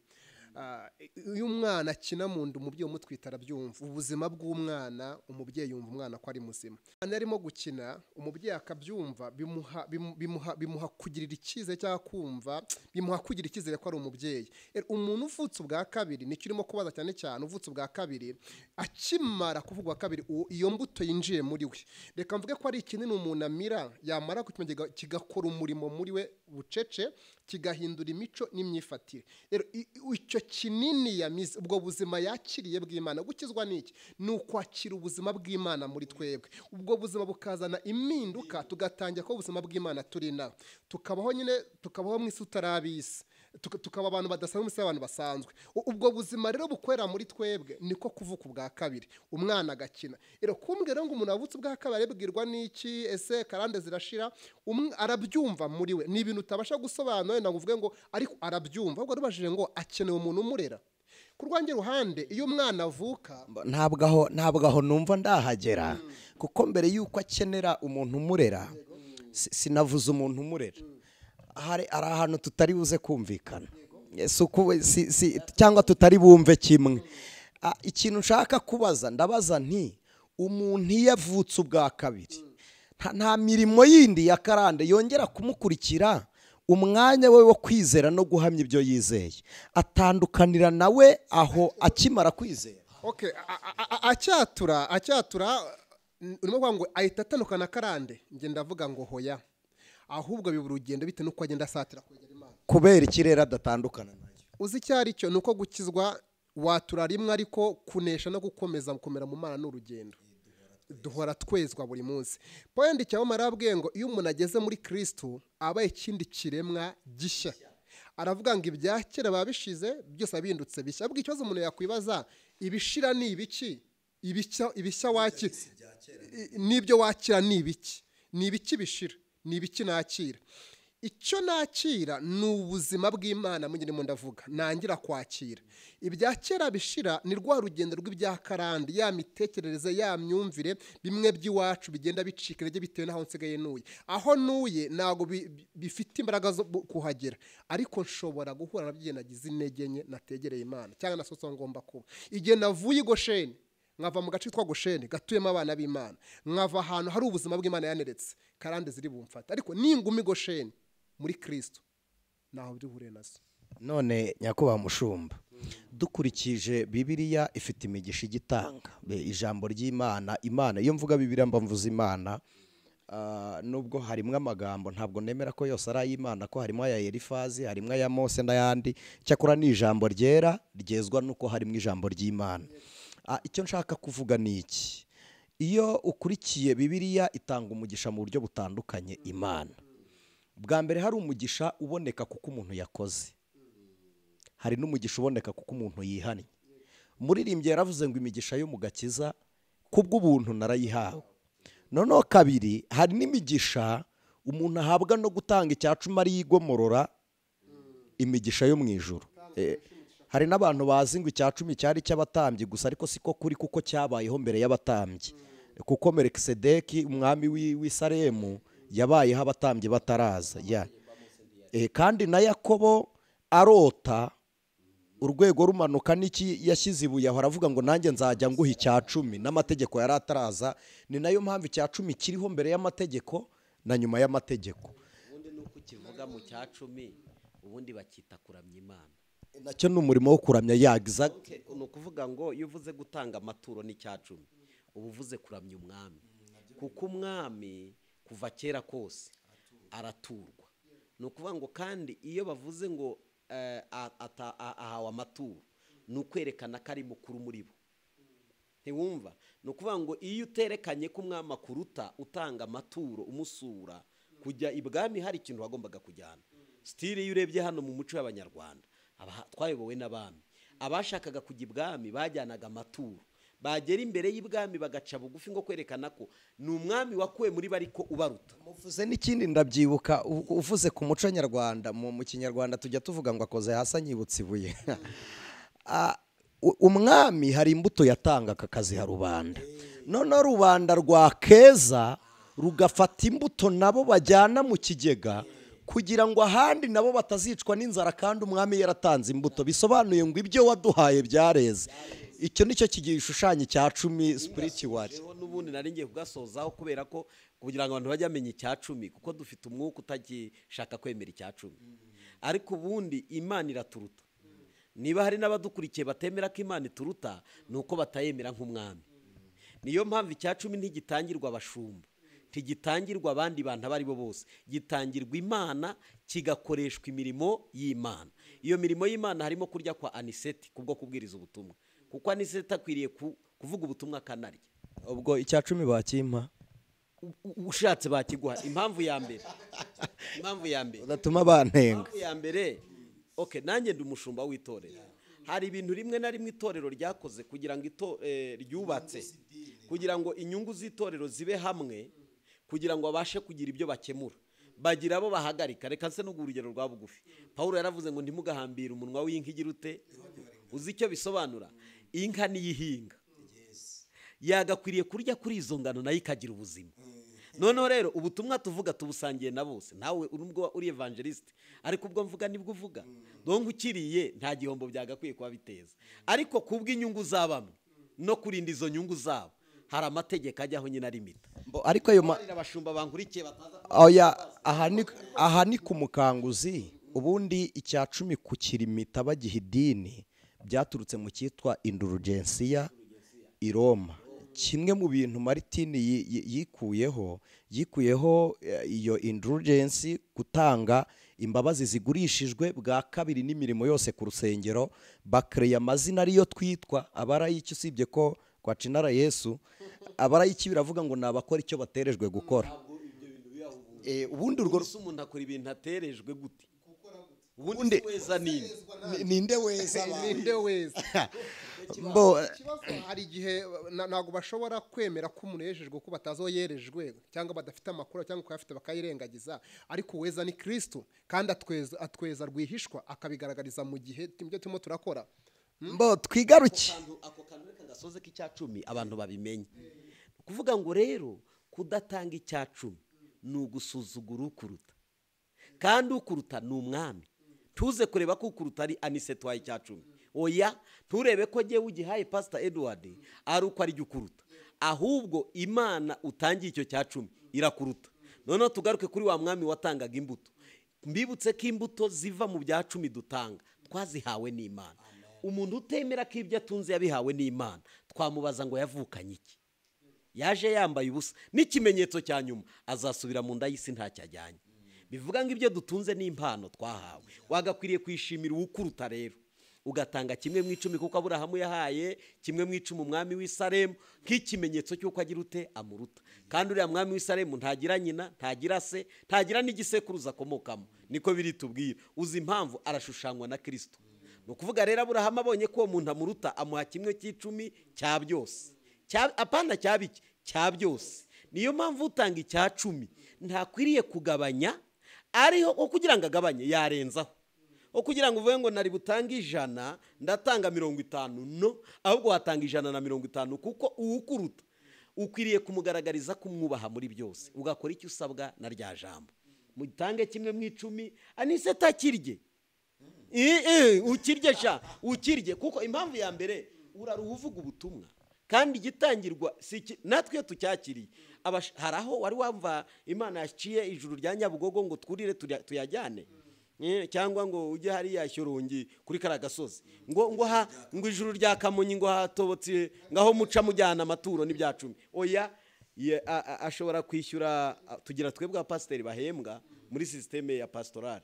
Iyo umwana akina mu nda umubyeyi umutwita arabyumva. Ubuzima bw'umwana, umubyeyi yumva umwana ko ari muzima. Umwana arimo gukina, umubyeyi akabyumva, bimuha kugirira icyizere cyangwa kumva, bimuha kugira icyizere ko ari umubyeyi. Umuntu uvutse ubwa kabiri, nicyo urimo kubaza cyane cyane, uvutse ubwa kabiri, akimara kuvuga ubwa kabiri, iyo mbuto yinjiye muri we, reka mvuge ko ari ikinini umuntu amira, yamara kukimenya kigakora umurimo muri we bucece, kigahindura imico n'imyifatire. Rero icyo kinini yamize, ubwo buzima yakiriye bw'Imana. Gukizwa n'iki? Ni ukwakira ubuzima bw'Imana muri twebwe. Ubwo buzima bukazana impinduka, tugatangira ko ubuzima bw'Imana turi naho, tukabaho nyine, tukabaho mu isi utarabisi, tukaba abantu badasanzwe mu isi y'abantu basanzwe. Ubwo buzima rero bukorera muri twebwe niko kuvuka ubwa kabiri, umwana agakina. Rero kumbwira ngo umuntu wavutse ubwa kabiri arabwirwa n'iki? Ese karande zirashira? Arabyumva muri we. Ni ibintu utabasha gusobanura wenda ngo uvuge ngo ariko arabyumva. Ahubwo rubajije ngo akeneye umuntu umurera. Ku rwanjye ruhande, iyo umwana avuka, ntabwo aho numva ndahagera, kuko mbere y'uko akenera umuntu umurera, sinavuze umuntu umurera. Hari ahantu tutari buze kumvikana, cyangwa tutari bumve kimwe. Ikintu nshaka kubaza, ndabaza nti umuntu iyo avutse ubwa kabiri, nta mirimo yindi ya karande yongera kumukurikira umwanya we wo kwizera no guhamya ibyo yizeye, atandukanira nawe aho akimara kwizera? okay acyatura urimo kuvuga ngo ahita atandukana karande nge ndavuga ngo hoya ahubwo bibura urugendo bite nuko agenda asatira kwegera Imana kubera ikirere adatandukana nayo. uzi cyari cyo nuko gukizwa watura rimwe ariko kunesha no gukomeza gukomera mu Mana n'urugendo duhora twezwa buri munsi. Point cyawo marabwiye ngo iyo umuntu ageze muri Kristo abaye ikindi kiremwa gishya. Aravuga ngo ibyakera babishize byose abindutse bishya. Abwo ikibazo umuntu yakwibaza ibishira ni ibiki? Ibishya waki nibyo wakira ni ibiki? Ni ibiki bishira? Ni ibiki nakira? Icyo nakira ni ubuzima bw'Imana mu ngene ndavuga nangira kwakira. Ibyakera bishira ni rwa rugendo rw'ibyakarandi ya mitekerereze ya myumvire bimwe by'iwacu bigenda bicika rege bitewe naho nsigaye nuye. Aho nuye nago bifite imbaraga zo kuhagera ariko nshobora guhura na bigenda gize intege nke nategereye Imana cyangwa nasoso ngomba kuba. Igihe navuye i Gosheni nkava mu gace twa Gosheni gatuyemo abana b'Imana nkava ahantu hari ubuzima bw'Imana yaneretse karande ziri bumfata ariko ningumi Gosheni muri Kristo naho birihure nazo. None nyakuba mushumba dukurikije Bibiliya ifite imigisha igitanga ijambo ry'Imana. Imana iyo mvuga Bibiliya mba mvuze Imana nubwo harimwe amagambo ntabwo nemera ko yose ari ay'Imana ko harimo aya Elifazi harimo aya Mose n'ayandi cyakora ni ijambo ryera ryezwa nuko harimo ijambo ry'Imana. Icyo nshaka kuvuga ni iki, iyo ukurikiye Bibiliya itanga umugisha mu buryo butandukanye. Imana bwa mbere hari umugisha uboneka kuko umuntu yakoze, hari n'umugisha uboneka kuko umuntu yihannye. Umuririmbyi yaravuze ngo imigisha yo mu gakiza kubw'ubuntu narayihawe. Noneho kabiri hari n'imigisha umuntu ahabwa no gutanga icyacuma ari yigomorora imigisha yo mu ijuru. Hari n'abantu bazi ngo icyacumi cyari cy'abatambyi gusa ariko siko kuri kuko cyabayeho mbere y'abatambyi kuko Melikisedeki umwami w'i Salemu yabayeho abatambyi bataraza kandi na Yakobo arota urwego rumanuka n'iki yashyize ibuye aho aravuga ngo nanjye nzajya nguha icyacumi n'amategeko yari ataraza. Ni nayo mpamvu icyacumi kiriho mbere y'amategeko na nyuma y'amategeko. Ubundi nuko kivuga mu cyacumi ubundi bakita kuramya Imana, nacyo ni umurimo wo kuramya yagiza. Ni ukuvuga ngo iyo uvuze gutanga amaturo n'icyacumi uba uvuze kuramya umwami kuko umwami kuva kera kose araturwa. Ni ukuvuga ngo kandi iyo bavuze ngo ahawe amaturo ni ukwerekana ko ari mukuru muri bo. Ntiwumva? Ni ukuvuga ngo iyo uterekanye ko umwami akuruta utanga amaturo umusura kujya ibwami hari ikintu wagombaga kujyana. Stile iyo urebye hano mu muco y'Abanyarwanda twayobowe n'abami, abashakaga kujya ibwami bajyanaga amaturo, bagera imbere y'ibwami bagaca bugufi ngo kwerekana ko ni umwami wakuwe muri bariko ubaruta. Muvuze n'ikindi ndabyibuka uvuze ku muco nyarwanda mu kinyarwanda tujya tuvuga ngo akoze hasa nyibutse ibuye. Umwami hari imbuto yatanga akaziha rubanda, none rubanda rwa keza rugafata imbuto nabo bajyana mu kigega kugira ngo ahandi nabo batazicwa n'inzara kandi umwami yaratanze imbuto. Bisobanuye ngo ibyo waduhaye byareze. Icyo nicyo kigiye ishushanya icyacumi spiritual. N'ubundi nari ngiye kugasozaho kubera ko kugira ngo abantu bajye amenya icyacumi kuko dufite umwuka utagishaka kwemera icyacumi. Ariko ubundi Imana iraturuta. Niba hari n'abadukurikiye batemera ko Imana ituruta nuko batayemera nk'umwami. Niyo mpamvu icyacumi ntigitangirwa abashumba, ntigitangirwa abandi bantu abari bo bose, gitangirwa Imana kigakoreshwa imirimo y'Imana. Iyo mirimo y'Imana harimo kurya kwa Anicet kubwo kubwiriza ubutumwa kuko Anicet akwiriye kuvuga ubutumwa kanarya. Ubwo icyacumi bakimpa ushatse bakiguha. Impamvu ya mbere udatuma bantenga. Impamvu ya mbere nanjye ndi umushumba w'itorero. Hari ibintu rimwe na rimwe itorero ryakoze kugira ngo ryubatse kugira ngo inyungu z'itorero zibe hamwe kugira ngo babashe kugira ibyo bakemura bagira abo bahagarika. Reka se n'ubwo urugero rwa bugufi Paulo yaravuze ngo ntimugahambire umunwa w'inka igira ute. Uzi icyo bisobanura? Inka niyihinga yagakwiriye kurya kuri izo ngano nayo ikagira ubuzima. Noneho rero ubutumwa tuvuga tubusangiye na bose. Nawe urubwo uri evangeliste ariko ubwo mvuga nibwo uvuga donc ukiriye nta gihombo byagakwiye kuba biteza. Ariko kubw'inyungu zabamwe no kurinda izo nyungu zabo hari amategeko ajyaho nyine ari mita. Ariko ayo abashumba bankurikiye bataza aha ni ku mukanguzi. Ubundi icyacumi ku kirimita bagiha idini byaturutse mu cyitwa indulgensiya i Roma. Kimwe mu bintu Martin yikuyeho iyo indulgency, gutanga imbabazi zigurishijwe, bwa kabiri n'imirimo yose ku rusengero bakreye amazina ariyo twitwa abarayiki, usibye ko kwa Cinara Yesu abarayiki biravuga ngo nabakora icyo baterejwe gukora. Ubundi urwo umuntu akora ibintu aterejwe gute? ubundi weza ninde weza hari igihe ntabwo bashobora kwemera ko umuntu yejejwe ko batazoyerejwe cyangwa badafite amakuru cyangwa kuyafite bakayirengagiza, ariko weza ni Kristo kandi atweza rwihishwa akabigaragariza mu gihe ibyo turimo turakora. Twigaruke ako kantu reka gasoze k'icyacumi abantu babimenye. Kuvuga ngo rero kudatanga icyacumi ni ugusuzugura ukuruta, kandi ukuruta ni umwami. Tuze kureba ko ukuruta ari Anicet waye icyacumi. Oya, nturebe ko ngewe ugihaye Pastor Edward ari uko ari ukuruta, ahubwo Imana utangiye icyo cyacumi irakuruta. Noneho tugaruke kuri wa mwami watangaga imbuto. Mbibutse ko imbuto ziva mu byacumi dutanga twazihawe n'Imana. Umuntu utemera ko ibyo atunze yabihawe n'Imana, twamubaza ngo yavukanye iki? Yaje yambaye ubusa, n'ikimenyetso cya nyuma azasubira mu nda y'isi ntacyajyanye. Bivuga ngo ibyo dutunze ni impano twahawe. Wagakwiriye kwishimira ukuruta rero, ugatanga kimwe mu icumi kuko Aburahamu yahaye kimwe mu icumi umwami w'Isaremu nk'ikimenyetso cy'uko agira ute amuruta. Kandi uriya mwami w'Isaremu ntagira nyina, ntagira se, ntagira n'igisekuruza akomokamo. Niko biri tubwira. Uzi impamvu? Arashushanywa na Kristo. No kuvuga rero Aburahamu abonye ko uwo muntu amuruta, amuha kimwe cy'icumi cya byose. Apana cyabiki cya byose. Niyo mpamvu utanga icyacumi ntakwiriye kugabanya, ariho kugira ngo agabanye yarenzaho. Kugira ngo uvuge ngo nari butanga 100 ndatanga 50, no, ahubwo watanga 150 kuko uwukuruta ukwiriye kumugaragariza kumwubaha muri byose, ugakora icyo usabwa na rya jambo. Mutange kimwe mu icumi, Anicet akirye. Ukirye sha, ukirye kuko impamvu ya mbere uraruha uvuga ubutumwa, kandi igitangirwa natwe tucyakiriye. Haraho wari wamva Imana yaciye ijuru rya Nyabugogo ngo twurire tuyajyane, cyangwa ngo ujye hari yashyorongi kuri karagasozi ngo ijuru rya Kamonyi ngo hatobotse ngaho muca mujyana amaturo n'ibyacumi. Oya, ashobora kwishyura. Tugira twebwe pasiteri bahembwa muri systeme ya pastoral,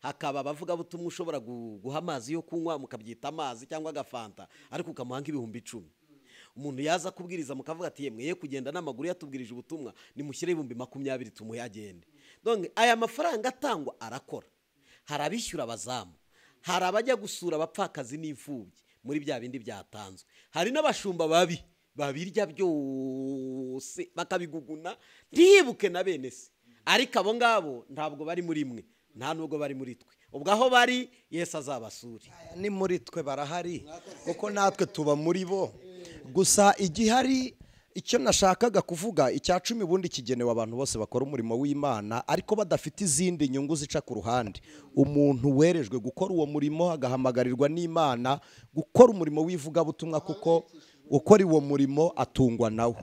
hakaba bavuga butumwa ushobora guha amazi yo kunywa mukabyita amazi cyangwa agafanta, ariko ukamuhanga 10,000. Umuntu yaza kubwiriza mukavuga ati yemwe kugenda n'amaguru yatubwirije ubutumwa nimushyire 20,000 tumuhe agende. Donc aya mafaranga atangwa arakora. Harabishyura abazamu, harabajya gusura abapfakazi n'imfubyi muri bya bindi byatanzwe, hari n'abashumba babirya byose bakabiguguna ntibuke na bene se, ariko abo ngabo ntabwo bari muri mwe, nta nubwo bari muri twe. Ubwo aho bari Yesu azabasuri. Ni muri twe barahari kuko natwe tuba muri bo. Gusa igihari icyo nashakaga kuvuga, icyacumi bundi kigenewe abantu bose bakora umurimo w'Imana ariko badafite izindi nyungu zica ku ruhande. Umuntu werejwe gukora uwo murimo agahamagarirwa n'Imana gukora umurimo w'ivugabutumwa, kuko ukora uwo murimo atungwa nawo.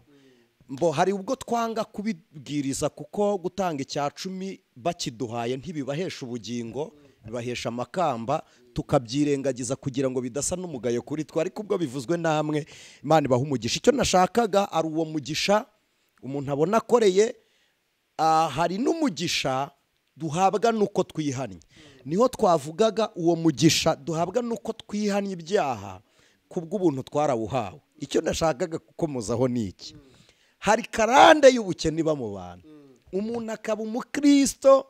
Hari ubwo twanga kubibwiriza kuko gutanga icyacumi bakiduhaye ntibibahesha ubugingo, bibahesha amakamba, tukabyirengagiza kugira ngo bidasa n'umugayo kuri twe. Ariko ubwo bivuzwe namwe, Imana ibaha umugisha. Icyo nashakaga ari uwo mugisha umuntu abona akoreye. Hari n'umugisha duhabwa nuko twihannye. Niho twavugaga uwo mugisha duhabwa nuko twihannye ibyaha, kubw'ubuntu twarawuhawe. Icyo nashakaga gukomozaho ni iki: hari karande y'ubukene iba mu bantu. Umuntu akaba umukristo,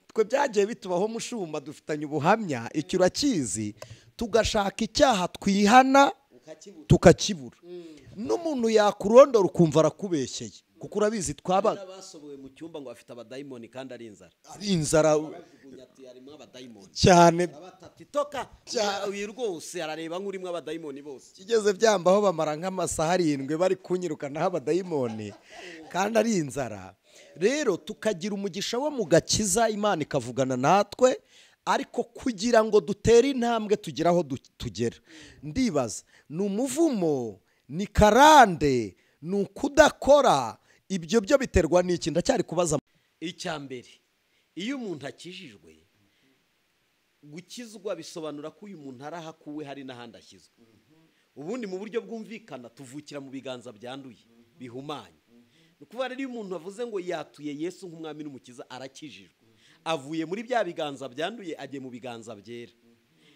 twe byagiye bitubaho mushumba, dufitanye ubuhamya, icyo urakizi, tugashaka icyaha twihana tukakibura. N'umuntu yakurondora ukumva arakubeshyeye, kuko urabizi twabaga basoboye mu cyumba ngo afite abadayimoni kandi ari inzara. Ari inzara harimo abadayimoni cyane, toka uyu rwose arareba nk'urimo abadayimoni bose. Kigeze byambaho bamara nk'amasaha 7 bari kunyirukanaho abadayimoni kandi ari inzara. Rero tukagira umugisha wo mu gakiza, Imana ikavugana natwe, ariko kugira ngo dutere intambwe tugera aho tugera, ndibaza ni umuvumo, ni karande, ni ukudakora. Ibyo byo biterwa n'iki? Ndacyari kubaza. Icya mbere, iyo umuntu akijijwe gukizwa bisobanura ko uyu muntu arahakuwe hari n'ahandi ashyizwe. Ubundi mu buryo bwumvikana tuvukira mu biganza byanduye bihumanye. Ni ukuvuga rero iyo umuntu avuze ngo yatuye Yesu nk'umwami n'umukiza arakijijwe, avuye muri bya biganza byanduye agiye mu biganza byera.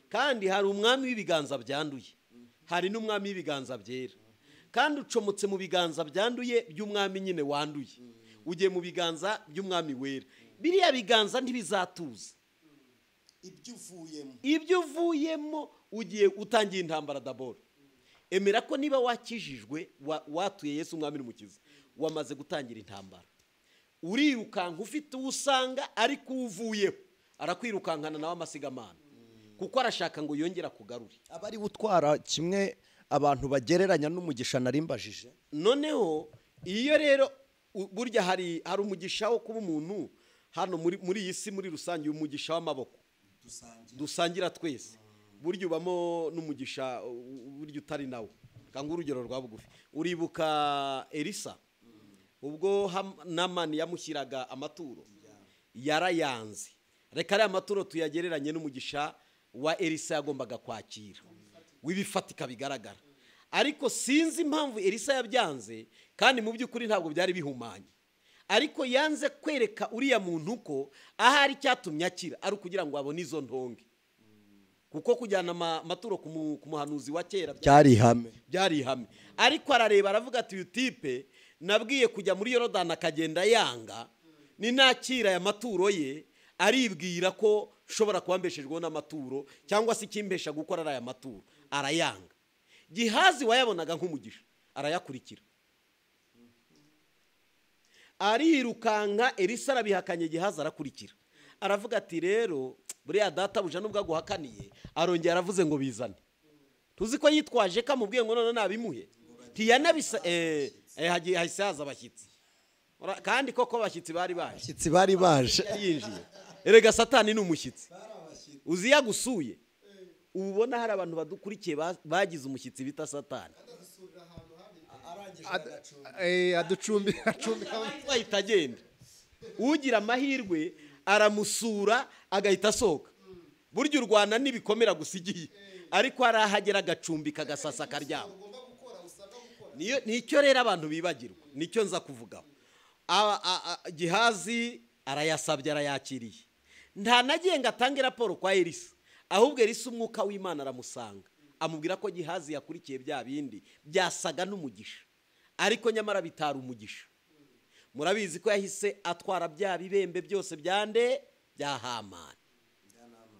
Kandi hari umwami w'ibiganza byanduye, hari n'umwami w'ibiganza byera. Kandi ucomotse mu biganza byanduye by'umwami nyine wanduye, ugiye mu biganza by'umwami wera. Biriya biganza ntibizatuza. Ibyo uvuyemo ugiye utangiye intambara daboro. Emera ko niba wakijijwe watuye Yesu umwami n'umukiza, wamaze gutangira intambara. Urirukanka ufite usanga ariko uvuyeho arakwirukankana nawe amasigamana, kuko arashaka ngo yongera kugarure. Abari butwara kimwe abantu bagereranya n'umugisha narimbajije. Noneho iyo rero burya hari umugisha wo kuba umuntu hano muri iyi si muri rusange, umugisha w'amaboko dusangira twese. Burya ubamo n'umugisha burya utari nawe. Kanga urugero rwa bugufi, uribuka Elisa ubwo Namani yamushyiraga amaturo yarayanze. Reka ari amaturo tuyagereranye n'umugisha wa Elisa yagombaga kwakira w'ibifatika bigaragara. Ariko sinzi impamvu Elisa yabyanze, kandi mu by'ukuri ntabwo byari bihumanye. Ariko yanze kwereka uriya muntu ko ahari cyatumye akira ari ukugira ngo abone izo ntonge. Kuko kujyana amaturo ku muhanuzi wa kera byari ihame. Ariko arareba aravuga ati uyu tipe nabwiye kujya muri Yorodani akagenda yanga, ni nakira aya maturo ye aribwira ko shobora kubambeshejweho n'amaturo cyangwa se ikimbesha gukora ari aya maturo, arayanga. Gihazi wayabonaga nk'umugisha arayakurikira, arirukanka. Elisa arabihakanye, Gihazi arakurikira, aravuga ati rero buriya databuja nubwo aguhakaniye, arongera aravuze ngo bizane. Tuzi ko yitwaje ko amubwiye ngo none nabimuhe, tiyanabisa hahise haza abashyitsi. Kandi koko abashyitsi bari baje yinjiye. Erega Satani ni umushyitsi, uzi yagusuye. Ubona hari abantu badukurikiye bagize umushyitsi bita Satani, aducumbika ahita agenda. Ugira amahirwe aramusura agahita asohoka. Burya u Rwanda n'ibikomera gusigiye, ariko arahagera agacumbika agasasa karyama. Nicyo rero abantu bibagirwa, nicyo nza kuvugaho. Gihazi arayasabye, arayakiriye. Nta nagenga atange raporo kwa Elisa, ahubwo Elisa umwuka w'Imana aramusanga, amubwira ko Gihazi yakurikiye bya bindi byasaga n'umugisha, ariko nyamara bitari umugisha. Murabizi ko yahise atwara bya bibembe byose byande bya Hamani,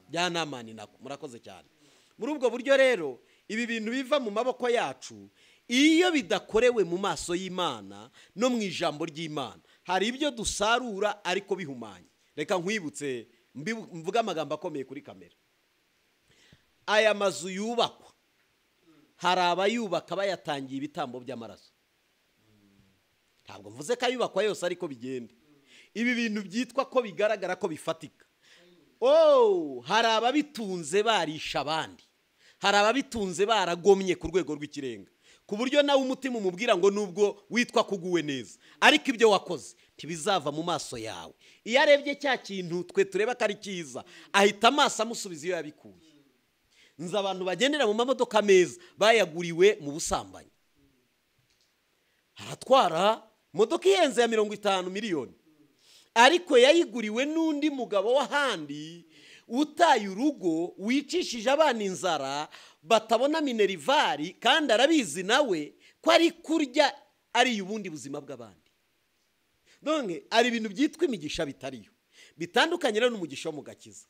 bya Namani nako. Murakoze cyane. Muri ubwo buryo rero ibi bintu biva mu maboko yacu, iyo bidakorewe mu maso y'Imana no mu ijambo ry'Imana, hari ibyo dusarura ariko bihumanye. Reka nkwibutse mvuga amagambo akomeye kuri kamera. Aya mazu yubakwa, hari abayubaka bayatangiye ibitambo by'amaraso. Ntabwo mvuze ko ayubakwa yose ariko bigende. Ibi bintu byitwa ko bigaragara ko bifatika. Hari ababitunze barisha abandi, hari ababitunze baragomye ku rwego rw'ikirenga, ku buryo nawe umutima umubwira ngo nubwo witwa kuguwe neza, ariko ibyo wakoze ntibizava mu maso yawe. Iyo arebye cya kintu twe tureba ko ari cyiza, ahita amaso amusubiza iyo yabikuye. Nzi abantu bagendera mu mamodoka meza bayaguriwe mu busambanyi. Aratwara modoka ihenze ya 50 miliyoni, ariko yayiguriwe n'undi mugabo w'ahandi utaye urugo, wicishije abana inzara, batabona minervari, kandi arabizi nawe ko ari kurya ari ubundi buzima bw'abandi. None ari ibintu byitwa imigisha bitariyo, bitandukanye rero n'umugisha wo mu gakiza.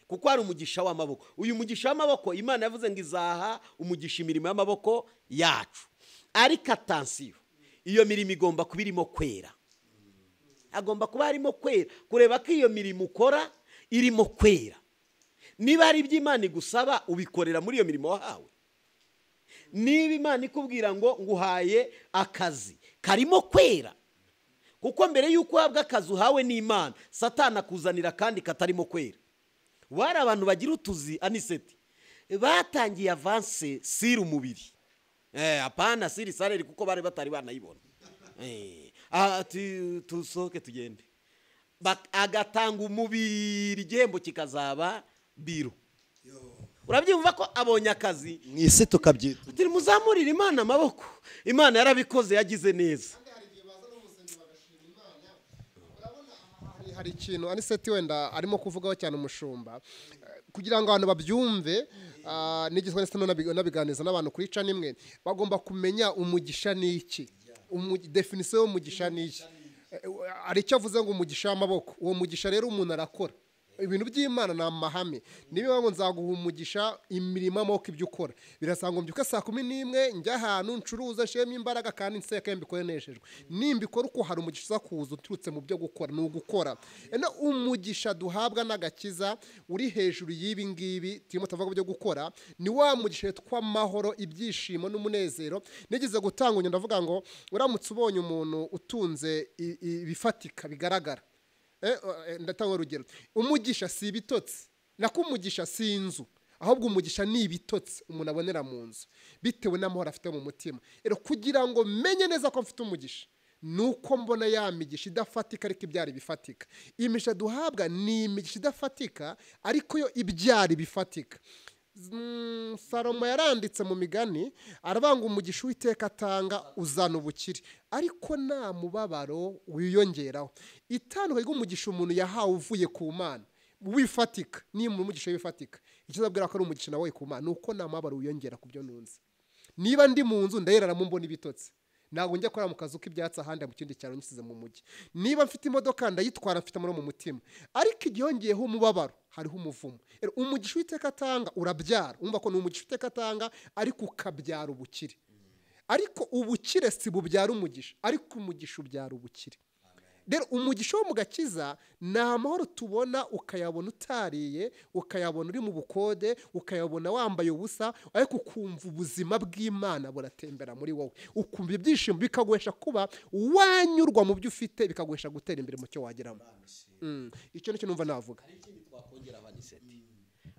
Kuko ari umugisha w'amaboko. Uyu mugisha w'amaboko Imana yavuze ngo izaha umugisha imirimo y'amaboko yacu. Ariko atansiyo, iyo mirimo igomba kuba irimo kwera. Agomba kuba harimo kwera, kureba ko iyo mirimo ukora irimo kwera. Niba hari ibyo Imana igusaba ubikorera muri iyo mirimo wahawe. Niba Imana ikubwira ngo nguhaye akazi karimo kwera, kuko mbere y'uko uhabwa akazi uhawe n'Imana, Satani akuzanira kandi katarimo kwera. Wari abantu bagira utuzi Anicet batangiye avance siri umubiri, apana siri salary, kuko bari batari banayibona. Ati tusohoke tugende. agatanga umubiri igihembo kikazaba biro. Urabyumva ko abonye akazi mu isi tukabyita turi muzamurira Imana amaboko. Imana yarabikoze yagize neza. Hari ikintu Anicet wenda arimo kuvugaho cyane umushumba kugira ngo abantu babyumve nigizwe nabiganiza n'abantu kuri ca nimwe bagomba kumenya umugisha niki, definition y'umugisha niki. Ari cyo avuze ngo umugisha w'amaboko. Uwo mugisha rero umuntu arakora ibintu by'Imana na mahame. Niba ngo nzaguha umugisha imirimo amoko ibyo ukora, birasanga mbyuka saa 11 njya ahantu ncuruza shema imbaraga kandi nseka mbikore neshejwe. Nimbikora uko hari umugisha kuza uturutse mu byo gukora no gukora. Umugisha duhabwa n'agakiza uri hejuru y'ibi ngibi turimo tuvuga byo gukora ni wa mugisha tw'amahoro, ibyishimo n'umunezero. Nigeze gutanga ndavuga ngo uramutse ubonye umuntu utunze ibifatika bigaragara, ndatanga urugero, umugisha si ibitotsi, nako umugisha si inzu, ahubwo umugisha ni ibitotsi umuntu abonera mu nzu bitewe n'amahoro afite mu mutima. Rero kugira ngo menye neza ko mfite umugisha nuko mbona ya migisha idafatika ariko ibyari bifatika. Imigisha duhabwa ni imigisha idafatika ariko yo ibyari bifatika. Salomo yaranditse mu migani arabanga umugisha w'iteka atanga uzana ubukire ariko nta mubabaro wiyongeraho. Itandukanye ry'umugisha umuntu yahawe uvuye ku Mana wifatika ni mu mugisha wifatika. Icyo zabwira ko ari umugisha nawe ku Mana nuko nta mubabaro wiyongera ku byo nunze. Niba ndi mu nzu ndayeraramo mbona ibitotsi, ntabwo njya kora mu kazu k'ibyatsi ahandi mu kindi cyaro nyisize mu mujyi. Niba mfite imodoka ndayitwara mfite amaro mu mutima, ariko igihongeyeho umubabaro hariho umuvumo. Umugisha w'iteka atanga urabyara, umva ko ni umugisha w'iteka atanga ariko ukabyara ubukire. Ariko ubukire si bubyara umugisha, ariko umugisha ubyara ubukire. Rero umugisha wo mu gakiza ni amahoro tubona, ukayabona utariye, ukayabona uri mu bukode, ukayabona wambaye ubusa, ariko ukumva ubuzima bw'Imana buratembera muri wowe, ukumva ibyishimo bikaguhesha kuba wanyurwa mu byo ufite, bikaguhesha gutera imbere mu cyo wageramo. Icyo nicyo numva navuga. Hari ikindi twakongera Anicet.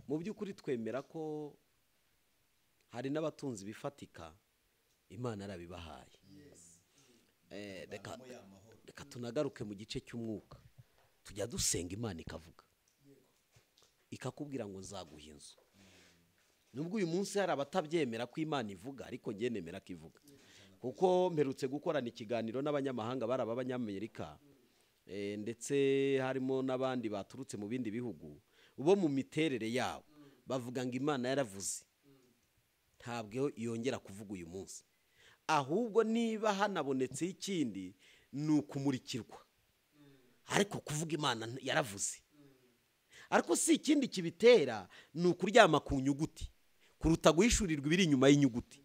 Mu by'ukuri twemera ko hari n'abatunzi bifatika Imana arabibahaye. Reka tunagaruke mu gice cy'umwuka. Tujya dusenga Imana ikavuga, ikakubwira ngo nzaguha inzu. Nubwo uyu munsi hari abatabyemera ko Imana ivuga, ariko njye nemera ko ivuga, kuko mperutse gukorana ikiganiro n'abanyamahanga bari ab'Abanyamerika, ndetse harimo n'abandi baturutse mu bindi bihugu. Bo mu miterere yabo bavuga ngo Imana yaravuze, ntabwo yongera kuvuga uyu munsi, ahubwo niba hanabonetse ikindi ni ukumurikirwa. Ariko kuvuga Imana yaravuze, ariko si ikindi kibitera, ni ukuryama ku nyuguti kuruta guhishurirwa ibiri inyuma y'inyuguti,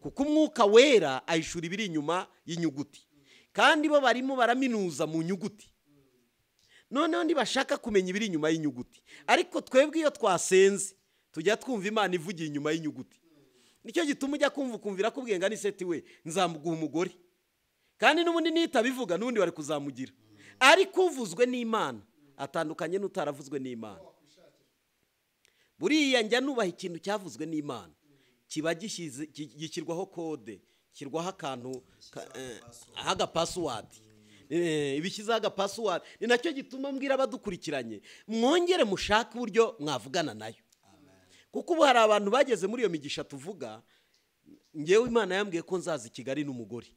kuko Umwuka wera ahishura ibiri inyuma y'inyuguti, kandi bo barimo baraminuza mu nyuguti. Noneho ntibashaka kumenya ibiri inyuma y'inyuguti, ariko twebwe iyo twasenze tujya twumva Imana ivugiye inyuma y'inyuguti. Nicyo gituma ujya kumvira kubwiye ngo Anicet we nzamuguha umugore, kandi n'ubundi nitabivuga n'ubundi bari kuzamugira. Ariko uvuzwe n'Imana atandukanye n'utaravuzwe n'Imana. Buriya njya nubaha ikintu cyavuzwe n'Imana kiba gishyirwaho kode, kirwaho akantu aga password, ibishyizeho aga password. Ni nacyo gituma mbwira abadukurikiranye mwongere mushaka uburyo mwavugana nayo, kuko ubu hari abantu bageze muri iyo migisha tuvuga. Ngewe Imana yambwiye ko nzaza i Kigali n'umugore,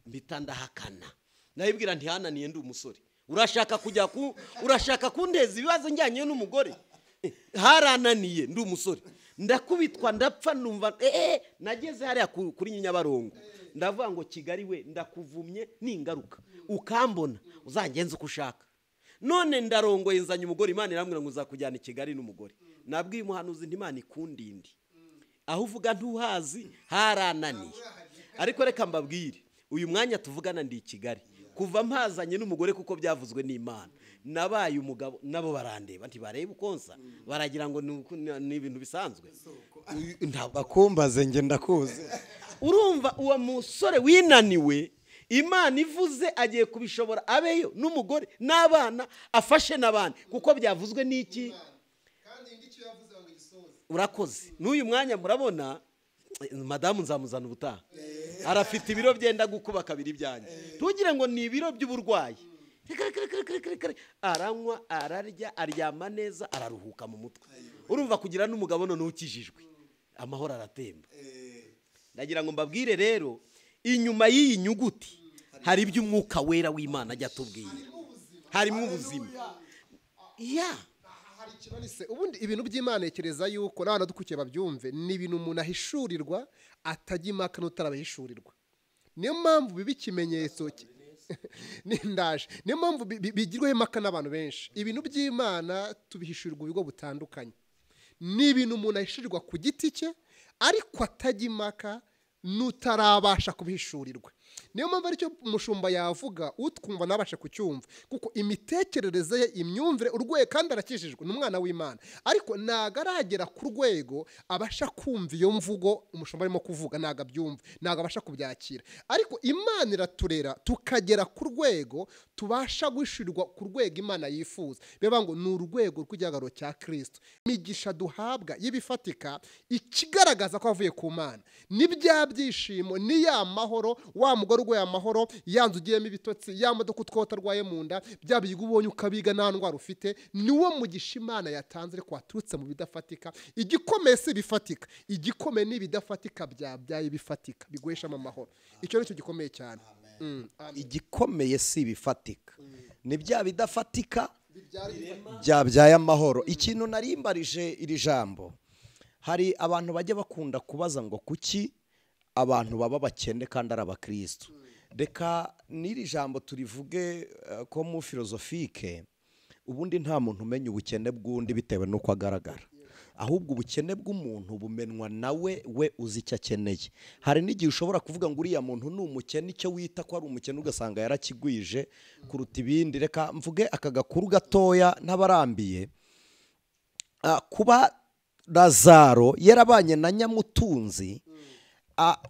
mbita ndahakana, nayibwira ntihananiye ndi umusore, urashaka kundeza ibibazo njyanye n'umugore, harananiye ndi umusore, ndakubitwa ndapfa numva nageze hariya kuri Nyabarongo ndavuga ngo Kigali we ndakuvumye n'ingaruka ukambona uzangenza uko ushaka. None ndarongoye nzanye umugore, Imana irambwira ngo uzakujyana i Kigali n'umugore. Nabwiye umuhanuzi nti Imana ikundindi, aho uvuga ntuhazi harananiye. Ariko reka mbabwire, uyu mwanya tuvugana ndi i Kigali, kuva mpazanye n'umugore kuko byavuzwe n'Imana. Nabaye umugabo, nabo barandeba ntibareba ukonsa, baragira ngo ni ibintu bisanzwe. Bakumbaze nge ndakuze. Urumva uwo musore winaniwe, Imana ivuze agiye kubishobora, abeyo n'umugore n'abana afashe n'abandi, kuko byavuzwe n'iki. Urakoze. N'uyu mwanya murabona madamu nzamuzana ubutaha, arafite ibiro byenda gukuba kabiri byanjye, tugire ngo ni ibiro by'uburwayi. aranywa ararya aryama neza araruhuka mu mutwe. Urumva kugira n'umugabo none ukijijwe amahoro aratemba. Ndagira ngo mbabwire rero inyuma y'iyi nyuguti hari iby'umwuka wera w'Imana ajya atubwira, harimo ubuzima. Hari ikibazo ubundi ibintu by'Imana ekereza yuko n'abana dukukiye babyumve, ni ibintu umuntu ahishurirwa atajya impaka n'utarabahishurirwa. Niyo mpamvu biba ikimenyetso n'indaje, niyo mpamvu bigirwaho impaka n'abantu benshi. Ibintu by'Imana tubihishurirwa ibigo butandukanye, ni ibintu umuntu ahishurirwa ku giti cye ariko atajya impaka n'utarabasha kubihishurirwa. Niyo mpamvu aricyo umushumba yavuga utwumva nabasha kucyumva, kuko imitekerereze ye, imyumvire, urwego, kandi arakijijwe n'umwana w'Imana, ariko ntago aragera ku rwego abasha kumva iyo mvugo umushumba arimo kuvuga, ntago abyumva, ntago abasha kubyakira. Ariko Imana iraturera tukagera ku rwego tubasha guhishurirwa ku rwego Imana yifuza. Bivuga ngo ni urwego rw'igihagararo cya Kristo. Imigisha duhabwa y'ibifatika ikigaragaza ko avuye ku Mana ni bya byishimo, ni ya mahoro, wa mugore urwaye amahoro, yanzu ugiyemo ibitotsi, ya modoka utwota arwaye mu nda, bya bigo ubonye ukabiga nta ndwara ufite, niwo mugisha Imana yatanze ariko waturutse mu bidafatika. Igikomeye si ibifatika, igikomeye ni ibidafatika byabyaye ibifatika biguheshamo amahoro. Icyo ni cyo gikomeye cyane. Igikomeye si ibifatika, ni bya bidafatika byabyaye amahoro. Ikintu narimbarije iri jambo, hari abantu bajya bakunda kubaza ngo kuki abantu baba bakene kandi ari abakristo. Reka n'iri jambo turivuge ko mu filozofike, ubundi nta muntu umenya ubukene bw'undi bitewe n'uko agaragara, ahubwo ubukene bw'umuntu bumenwa nawe we uzi icyo akeneye. Hari n'igihe ushobora kuvuga ngo uriya muntu ni umukene, icyo wita ko ari umukene ugasanga yarakigwije kuruta ibindi. Reka mvuge aka gakuru gatoya ntabarambiye. Kuba Lazaro yarabanye na Nyamutunzi,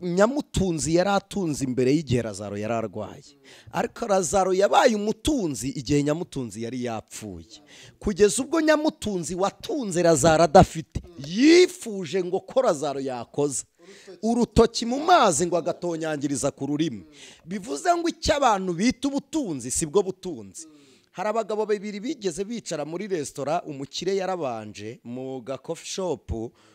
Nyamutunzi yari atunze imbere y'igihe Lazaro yari arwaye, ariko Lazaro yabaye umutunzi igihe Nyamutunzi yari yapfuye, kugeza ubwo Nyamutunzi watunze Lazaro adafite yifuje ngo ko Lazaro yakoza urutoki mu mazi ngo agatonyangiriza ku rurimi. Bivuze ngo icyo abantu bita ubutunzi sibwo butunzi. Hari abagabo babiri bigeze bicara muri resitora, umukire yarabanje mu ga coffee shop,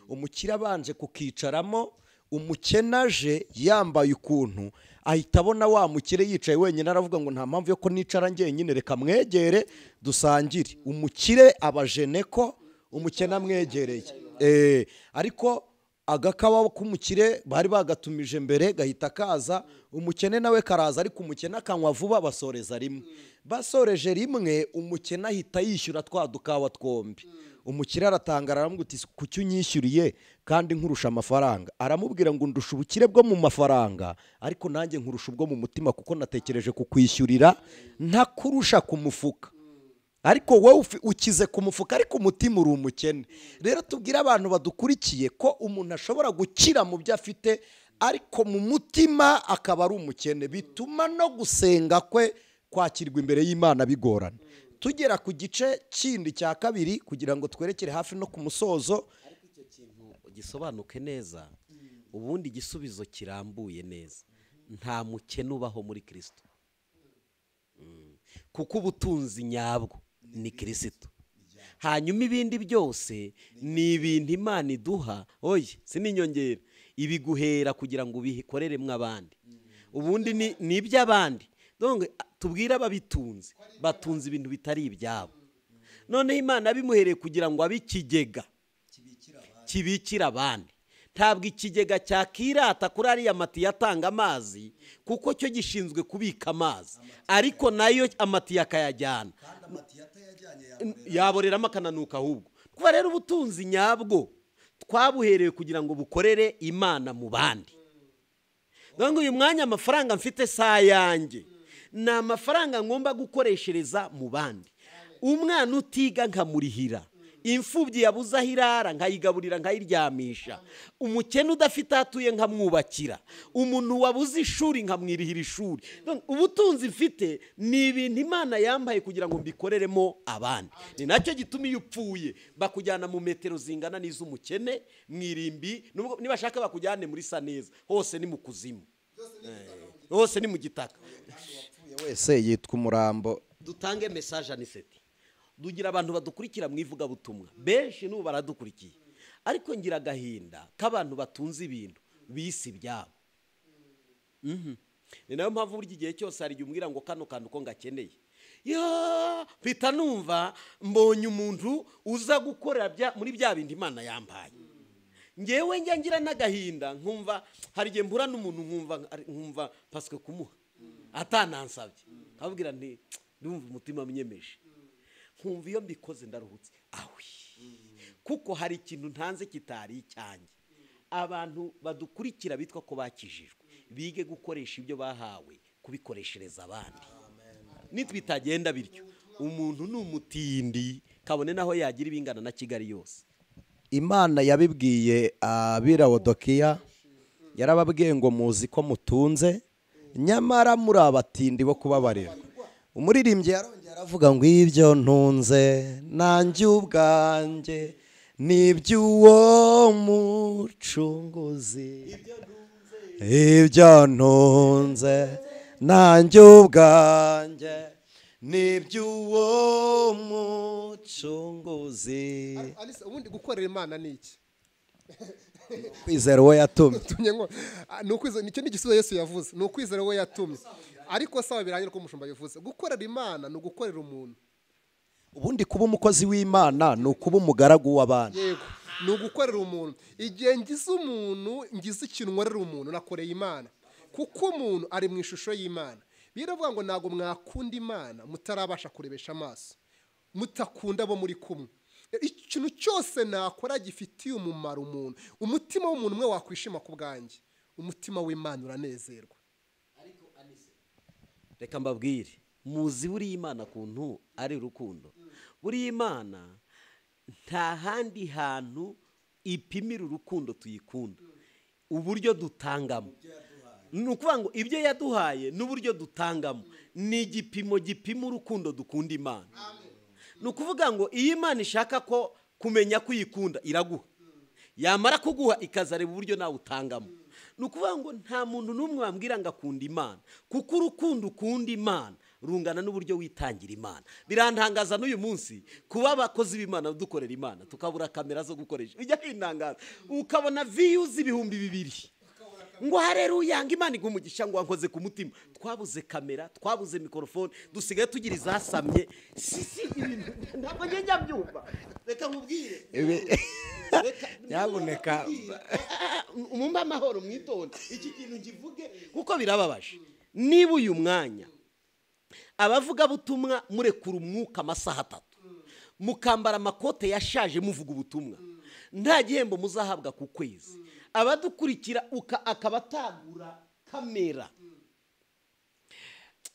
umukire abanje kukicaramo, umukenaje yambaye ukuntu ahita abona wa mukire yicaye wenyine, aravuga ngo nta mpamvu yo ko nicara njyenyine, reka mwegere dusangire. Umukire abajene ko umukene amwegereye, ariko agakawa k'umukire bari bagatumije mbere gahita kaza, umukene nawe karaza, ariko umukene akanywa vuba, basoreza rimwe. Basoreje rimwe umukene ahita yishyura twa dukawa twombi. Umukire aratangara aramubwira uti kuki unyishyuriye kandi nkurusha amafaranga? Aramubwira ngo ndusha ubukire bwo mu mafaranga, ariko nanjye nkurusha ubwo mu mutima, kuko natekereje kukwishyurira ntakurusha ku mufuka, ariko wowe ukize ku mufuka ariko umutima uri umukene. Rero tubwire abantu badukurikiye ko umuntu ashobora gukira mu byo afite ariko mu mutima akaba ari umukene, bituma no gusenga kwe kwakirwa imbere y'Imana bigorana. Tugera ku gice kindi cya kabiri kugira ngo twerekere hafi no ku musozo, ariko icyo kintu gisobanuke neza, ubundi igisubizo kirambuye neza. Nta mukene ubaho muri Kristo, kuko ubutunzi nyabwo ni Kristo. Hanyuma ibindi byose ni ibintu Imana iduha, oye sininyongera, ibiguhera kugira ngo ubikoreremwe abandi. Ubundi ni iby'abandi. Donc tubwira ababitunze batunze ibintu bitari ibyabo. None Imana bimuhereye kugira ngo abikigega kibikira abandi. Ntabwo ikigega cyakirata kuri ariya matiyo atanga amazi, kuko cyo gishinzwe kubika amazi, ariko nayo amatiyo akayajyana, yaboreramo akananuka. Ahubwo kuba rero ubutunzi nyabwo twabuhereye kugira ngo bukorere Imana mu bandi. Donc uyu mwanya amafaranga mfite saa yanjye, ni amafaranga ngomba gukoreshereza mu bandi. Umwana utiga nkamurihira, imfubyi yabuze aho irara nkayigaburira nkayiryamisha, umukene udafite atuye nkamwubakira, umuntu wabuze ishuri nkamwirihira ishuri. Ubutunzi mfite ni ibintu Imana yambaye kugira ngo mbikoreremo abandi. Ni nacyo gituma iyo upfuye bakujyana mu metero zingana n'iz'umukene, mwirimbi, nibashaka bakujyane muri Saneza, hose ni mu kuzimu, hose ni mu gitaka. Wese yitwa umurambo dutange message aniseti. Dugira abantu badukurikira mu ivugabutumwa benshi n'ubu baradukurikiye, ariko ngira agahinda k'abantu batunze ibintu bisi byabo. Ni nayo mpamvu buri gihe cyose hari igihe umbwira ngo kano kantu ko ngakeneye, pita numva mbonye umuntu uza gukorera muri bya bindi Imana yambaye. Ngewe njya ngira n'agahinda nkumva hari igihe mbura n'umuntu nkumva paswe kumuha atanansabye, nkabwira nti ndumva umutima mnyemeje, nkumva iyo mbikoze ndaruhutse awi, kuko hari ikintu ntanze kitari icyanjye. Abantu badukurikira bitwa ko bakijijwe bige gukoresha ibyo bahawe kubikoreshereza abandi. Nitwitagenda bityo umuntu n'umutindi kabone naho yagira ibingana na Kigali yose. Imana yabibwiye abirawodokiya, yarababwiye ngo muzi ko mutunze nyamara muri abatindi bo kubabarira. Umuririmbyi yarongera aravuga ngo ibyo ntunze nanjye ubwanjye niby'uwo mucunguzi, ibyo ntunze nanjye ubwanjye niby'uwo mucunguzi. Alice, ubundi gukorera Imana ni iki? Kwizera uwo yatumye. Nicyo ni igisubizo Yesu yavuze, ni ukwizera uwo yatumye. Ariko sawa biranye ko umushumba yavuze, gukorera Imana ni ugukorera umuntu. Ubundi kuba umukozi w'Imana ni ukuba umugaragu w'abandi. Yego, ni ugukorera umuntu. Igihe ngize umuntu, ngize ikintu nkorera umuntu, nakoreye Imana, kuko umuntu ari mu ishusho y'Imana. Biravuga ngo ntago mwakunda Imana mutarabasha kurebesha amaso, mutakunda abo muri kumwe. Ikintu cyose nakora gifitiye umumaro umuntu, umutima w'umuntu umwe wakwishima ku bwanjye, umutima w'Imana uranezerwa. Reka mbabwire, muzi buri Imana kuntu ari urukundo. Buri Imana nta handi hantu ipimira urukundo tuyikunda, uburyo dutangamo. Ni ukuvuga ngo ibyo yaduhaye n'uburyo dutangamo ni igipimo gipima urukundo dukunda Imana. Ni ukuvuga ngo iyi Imana ishaka ko kumenya kuyikunda iraguha, yamara kuguha ikazareba uburyo nawe utangamo. Ni ukuvuga ngo nta muntu n'umwe wambwira ngo akunda Imana, kuko urukundo ukunda Imana rungana n'uburyo witangira Imana. Birantangaza n'uyu munsi kuba abakozi b'Imana dukorera Imana tukabura kamera zo gukoresha. Bijya bintangaza ukabona views ibihumbi 2 ngo haleluya ngo Imana igumugisha ngo wankoze ku mutima. Twabuze kamera, twabuze mikrofone, dusigaye tugira izasamye. Ibintu ntabwo njya byumva. Reka nkubwire, nyabuneka umumba amahoro mwitonde iki kintu ngivuge kuko birababaje. Niba uyu mwanya abavuga butumwa murekura umwuka amasaha 3 mukambara amakote yashaje muvuga ubutumwa, nta gihembo muzahabwa ku kwezi. Abadukurikira akabatagura kamera.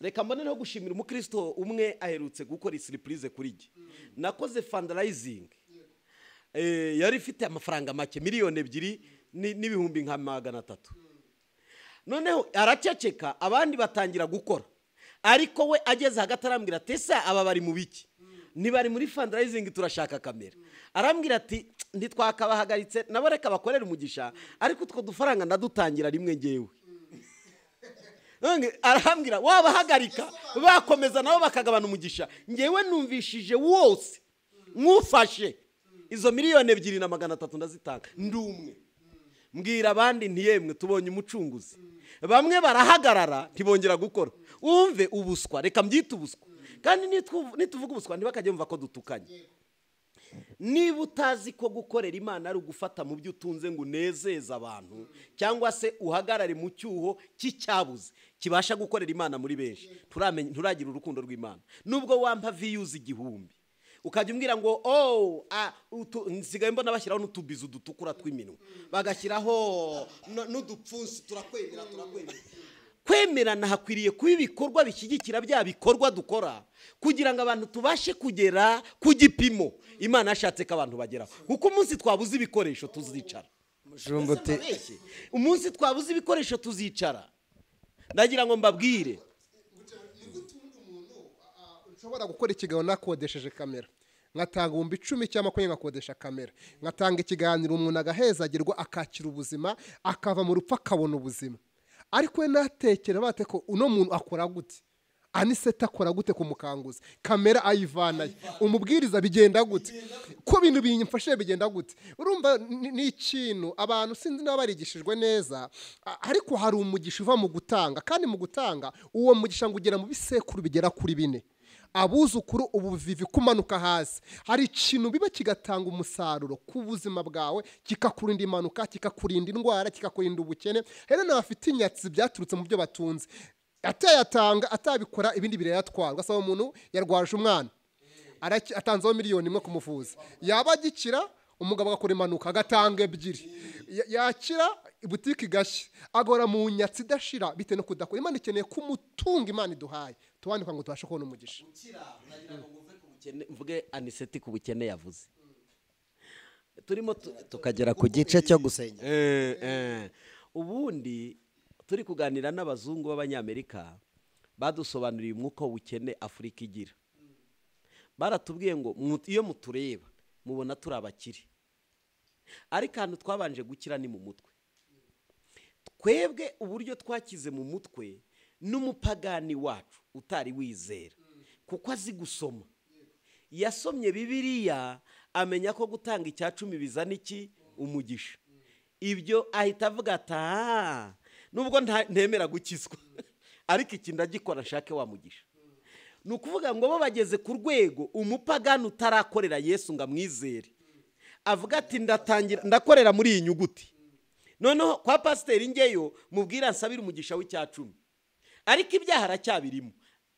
Reka mbone no gushimira umukristo umwe aherutse gukora surprise kuri jye. Nakoze fundraising, yari ifite amafaranga make $2,000,000 n'ibihumbi nka 300. Noneho araceceka, abandi batangira gukora, ariko we ageze hagati arambwira ati ese aba bari mu biki? Nibari muri fundraising turashaka kamera. Arambwira ati ntitwakabahagaritse nabo reka bakorera umugisha, ariko utwo dufaranga ndadutangira rimwe ngewe. Arambwira wabahagarika bakomeza nabo bakagabana umugisha, ngewe numvishije wose mwufashe izo $2,300 ndazitanga ndumwe. Mbwira abandi ntiyemwe tubonye umucunguzi. Bamwe barahagarara ntibongera gukora. Umve ubuswa, reka mbyite ubuswa. Kandi nituvuga ubuswa ntibakajye bumva ko dutukanye. Niba utazi ko gukorera Imana ari ugufata mu byo utunze ngo unezeze abantu, cyangwa se uhagarare mu cyuho cy'icyabuze kibasha gukorera Imana muri benshi, turagira urukundo rw'Imana. Nubwo wampa views 1,000 ukajya umbwira ngo nsigaye mbona bashyiraho n'utubizu dutukura tw'iminwa, bagashyiraho n'udupfunsi, turakwemera. Kwemerana hakwiriye kuba ibikorwa bishyigikira bya bikorwa dukora, kugira ngo abantu tubashe kugera ku gipimo Imana yashatse ko abantu bageraho. Kuko umunsi twabuze ibikoresho tuzicara. Umunsi twabuze ibikoresho tuzicara. Ndagira ngo mbabwire, nshobora gukora ikiganiro nakodesheje kamera, nkatanga 10,000 cyangwa 20 ngakodesha kamera, nkatanga ikiganiro umuntu agahezagirwa akakira ubuzima, akava mu rupfu akabona ubuzima. Ariko we natekera bate ko uno muntu akora gute? Anicet akora gute ku mukanguzi, kamera ayivanaye, umubwiriza bigenda gute, ko bintu bimfashe bigenda gute. Urumva ni ikintu abantu sinzi niba barigishijwe neza, ariko hari umugisha uva mu gutanga, kandi mu gutanga uwo mugisha ngo ugera mu bisekuru bigera kuri 4. Abuzukuru ubuvivi kumanuka hasi, hari ikintu biba kigatanga umusaruro ku buzima bwawe, kikakurinda impanuka, kikakurinda indwara, kikakurinda ubukene. Rero n'abafite inyatsi byaturutse mu byo batunze, atayatanga atabikora ibindi birayatwara. Ugasaba umuntu yarwaje umwana atanzeho 1 miliyoni kumuvuza, yaba agikira umugabo agakora impanuka agatanga 2, yakira ibutiki gashya, agora mu nyatsi idashira bite no kudakora. Imana ikeneye kumutunga, Imana iduhaye tubandika ngo tubashe kubona umugisha. Mvuge Anicet ku bukene yavuze, turimo tukagera ku gice cyo gusenya. Ubundi turi kuganira n'abazungu b'abanyamerika badusobanuriye umwuka w'ubukene Afurika igira. Baratubwiye ngo iyo mutureba mubona turi abakire, ariko ahantu twabanje gukira ni mu mutwe. Twebwe uburyo twakize mu mutwe n'umupagani wacu utari wizera, kuko azi gusoma, yasomye Bibiliya amenya ko gutanga icya 10 bizana iki umugisha. Ibyo ahita avuga ati nubwo ntemera gukizwa ariko iki ndagikora nshake wa mugisha. Ni ukuvuga ngo bo bageze ku rwego umupagani utarakorera Yesu ngo amwizere avuga ati ndakorera muri iyi nyuguti, noneho kwa pasiteri ngeyo mubwira nsabira umugisha w'icya 10, ariko ibyaha aracyabirimo.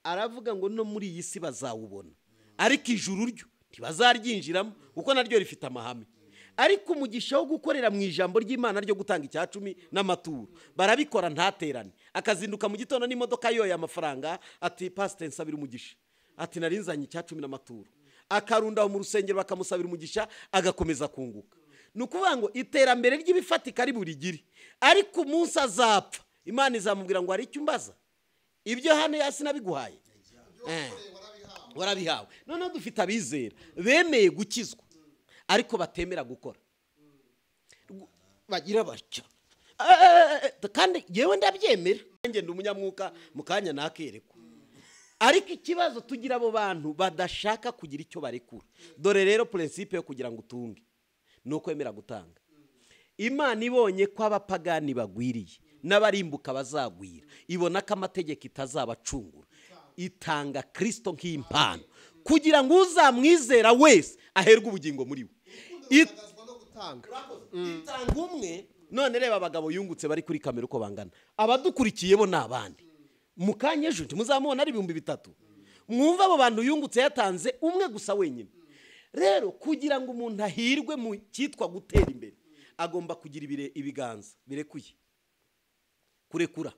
Aravuga ngo no muri iyi si bazawubona, ariko ijuru ryo ntibazaryinjiramo kuko naryo rifite amahame. Ariko umugisha wo gukorera mu ijambo ry'Imana ryo gutanga icya 10 n'amaturo barabikora ntaterane. Akazinduka mu gitondo n'imodoka yoya amafaranga, ati pasiteri nsabira umugisha, ati narinzanye icya 10 n'amaturo. Akarunda mu rusengero bakamusabira umugisha, agakomeza kunguka. Nukuvuga ngo iterambere ry'ibifatika ari burigire, ariko umunsi azapfa Imana izamubwira ngo ari icyo umbaza, ibyo hano yasi nabiguhaye warabihawe. None dufite abizera bemeye gukizwa ariko batemera gukora, bagira batya. Kandi yewe ndabyemera, ngende umunyamwuka mukanya nakerekwa. Ariko ikibazo tugira abo bantu badashaka kugira icyo barekura. Dore rero principe yo kugira ngo utunge no kwemera gutanga. Imana ibonye ko abapagani bagwiriye n'abarimbuka bazagwira, ibona ko amategeko itazabacungura, itanga Kristo nk'impano kugira ngo uzamwizera wese aherwe ubugingo muri we. Itanga umwe. None reba abagabo yungutse bari kuri kamera uko bangana, abadukurikiye bo nabandi mukanye ejo muzamubona ari 3,000. Mwumva abo bantu yungutse yatanze umwe gusa wenyine. Rero kugira ngo umuntu ahirwe mu cyitwa gutera imbere, agomba kugira ibiganza birekuye kurekura.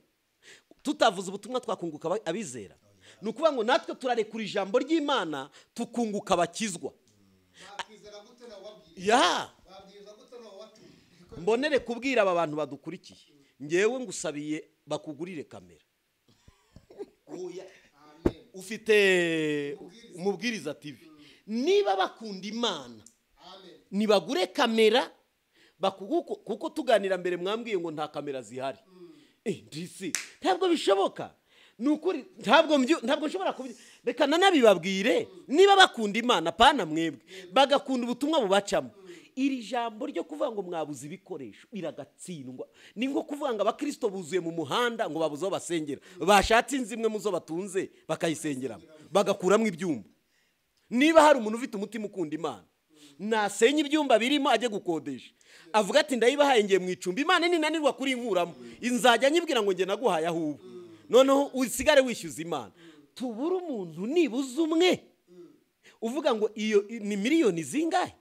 Tutavuze ubutumwa twakunguka abizera, nukuvuga ngo natwe turarekura ijambo ry'Imana tukunguka abakizwa. Mbonere kubwira aba bantu badukurikiye, ngewe ngusabiye bakugurire kamera. Ufite umubwiriza TV, niba bakunda Imana nibagure kamera, kuko tuganira mbere mwambwiye ngo nta kamera zihari. Ndisi ntabwo bishoboka, nukuri ntabwo nshobora kubigira. Reka nanabibabwire, niba bakunda Imana pana mwebwe bagakunda ubutumwa bubacamo, iri jambo ryo kuvuga ngo mwabuze ibikoresho iragatsindwa. Ni nko kuvuga ngo abakristo buzuye mu muhanda ngo babuze basengera, bashatse inzimwe muzo batunze bakayisengeramo bagakuramo ibyumba. Niba hari umuntu ufite umutima ukunda Imana, nasenye ibyumba birimo ajye gukodesha, avuga ati ndayibahaye ngiye mu icumbi, Imana ninanirwa kuri inkuramo inzajya nyibwira ngo nge naguhaye ahubwo, noneho usigare wishyuza Imana. Tubura umuntu nibuze umwe uvuga ngo iyo ni miliyoni zingahe.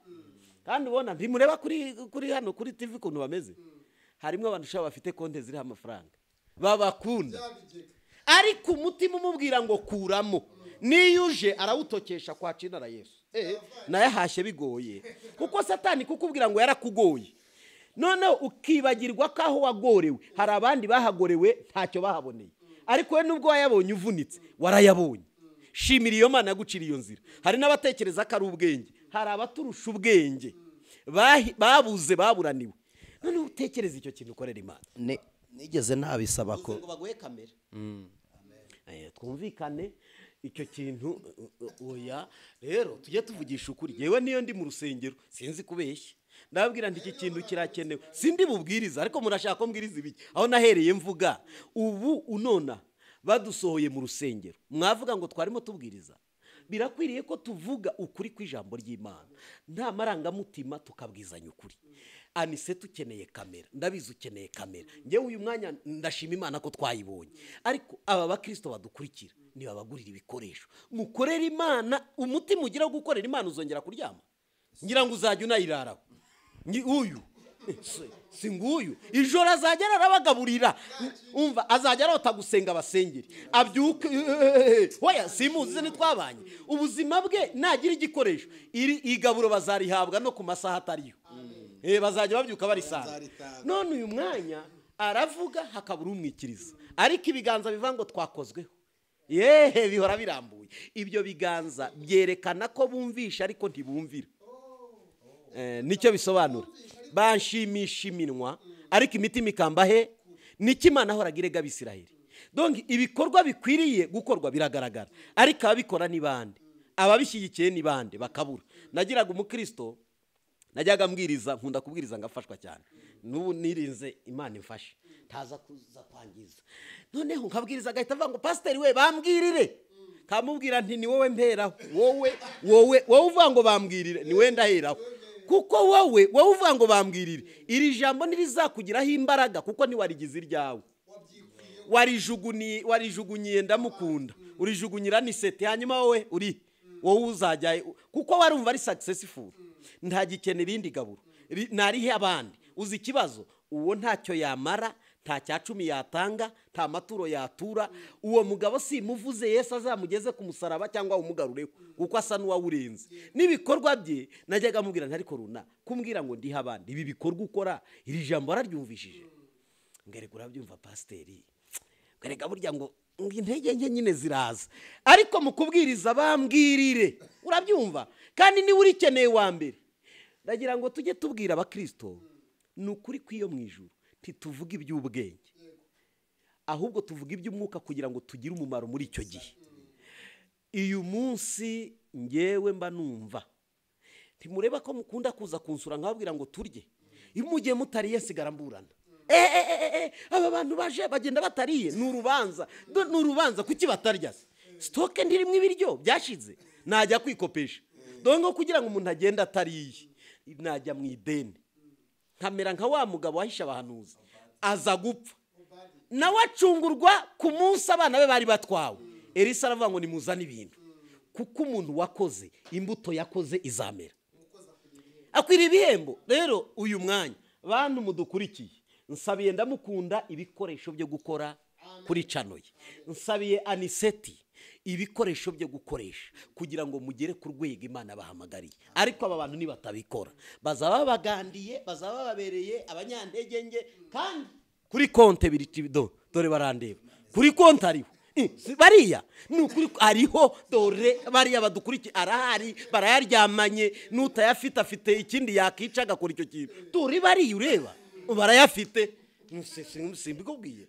Kandi ubona ntimureba kuri hano kuri TV kuntu bameze, harimo abantu shaba bafite konte ziriho amafaranga babakunda, ariko umutima umubwira ngo kuramo, niyuje arawutokesha kwa cinara Yesu. Naye hashe bigoye, kuko Satani kukubwira ngo yarakugoye, none ukibagirwa ko aho wagorewe hari abandi bahagorewe ntacyo bahaboneye, ariko we nubwo wayabonye uvunitse warayabonye. Shimira iyo Mana yagucira iyo nzira. Hari n'abatekereza ko ari ubwenge, hari abaturusha ubwenge babuze baburaniwe. None utekereza icyo kintu ukorera Imana. Nigeze nabisaba ko baguhe kamera. twumvikane icyo kintu oya rero tujye tuvugisha ukuri yewe niyo ndi mu rusengero sinzi kubeshya ndababwira nti iki kintu kirakenewe sindi bubwiriza ariko murashaka ko mbwiriza ibiki aho nahereye mvuga ubu unona badusohoye mu rusengero mwavuga ngo twarimo tubwiriza birakwiriye ko tuvuga ukuri kw'ijambo ry'Imana nta marangamutima tukabwizanya ukuri. Anicet ukeneye kamera ndabizi ukeneye kamera ngewe uyu mwanya ndashima Imana ko twayibonye ariko aba bakristo badukurikira ni babagurira ibikoresho mukorera Imana umutima ugira gukorera Imana uzongera kuryama ngira ngo uzajya unayiraraho ni uyu si nguyu ijoro azagera arabagaburira umva azagera atagusenga abasengeri abyuke oya simuzi nitwabanye ubuzima bwe nagira igikoresho igaburo bazarihabwa no ku masaha atariyo bazajya babyuka barisanga none uyu mwanya aravuga hakabura umwikiriza ariko ibiganza biva ngo twakozweho bihora birambuye ibyo biganza byerekana ko bumvisha ariko ntibumvira nicyo bisobanura banshimisha iminwa ariko imitima ikambahe niki Imana ahoraga irega Abisirayeli donc ibikorwa bikwiriye gukorwa biragaragara ariko ababikora ni bande ababishyigikiye ni bande bakabura nagiraga umukristo najyaga mbwiriza nkunda kubwiriza ngafashwa cyane n'ubu nirinze Imana imfashe taza kuza kwangiza noneho nkabwiriza agahita avuga ngo pasiteri we bambwirire kamubwira nti ni wowe mperaho wowe uvuga ngo bambwirire ni we ndaheraho kuko wowe uvuga ngo bambwirire iri jambo ntirizakugiraho imbaraga kuko ntiwarigize iryawe warijugunyiye ndamukunda urijugunyira Anicet hanyuma wowe uzajya kuko warumva ari successful ntagikenera irindi gaburo narihe abandi uzi ikibazo uwo ntacyo yamara nta cya 10 yatanga nta maturo yatura uwo mugabo simuvuze Yesu azamugeze ku musaraba cyangwa umugarureho kuko asa n'uwawurenze n'ibikorwa bye najyaga mubwira ntari koruna kumbwira ngo ndiha abandi ibi bikorwa ukora iri jambo araryumvishije ngere urabyumva pasiteri ngerega burya ngo intege nke nyine ziraza ariko mukubwiriza bambwirire urabyumva kandi ni urikeneye wa mbere ndagira ngo tujye tubwira abakristo nukuri kwiyo mu ijuru ntituvuga iby'ubwenge ahubwo tuvuga iby'umwuka kugira ngo tugire umumaro muri icyo gihe uyu munsi ngewe mba numva ntimureba ko mukunda kuza kunsura nkababwira ngo turye iyo mugiye mutariye sigara mburana aba bantu baje bagenda batariye ni urubanza kuki batarya stoke ndirimo ibiryo byashize najya kwikopesha dongo kugira ngo umuntu agenda atariye najya mu ideni nkamera nka wa mugabo wahisha abahanuzi aza gupfa nawe acungurwa ku munsi abana be bari batwawe Elisa aravuga ngo nimuzane ibintu kuko umuntu wakoze imbuto yakoze izamera akwira ibihembo rero uyu mwanya bantu mudukurikiye nsabiye ndamukunda ibikoresho byo gukora kuri canoye nsabiye Anicet ibikoresho byo gukoresha kugira ngo mugere ku rwego Imana bahamagariye ariko aba bantu nibatabikora bazaba bagandiye bazaba babereye abanyantege nge kandi kuri konte dore barandeba kuri konte ariho bariya nukuri ariho dore bariya badukurikiye arahari barayaryamanye n'utayafite afite ikindi yakica agakora icyo kintu dore bariya ureba barayafite simbikubwiye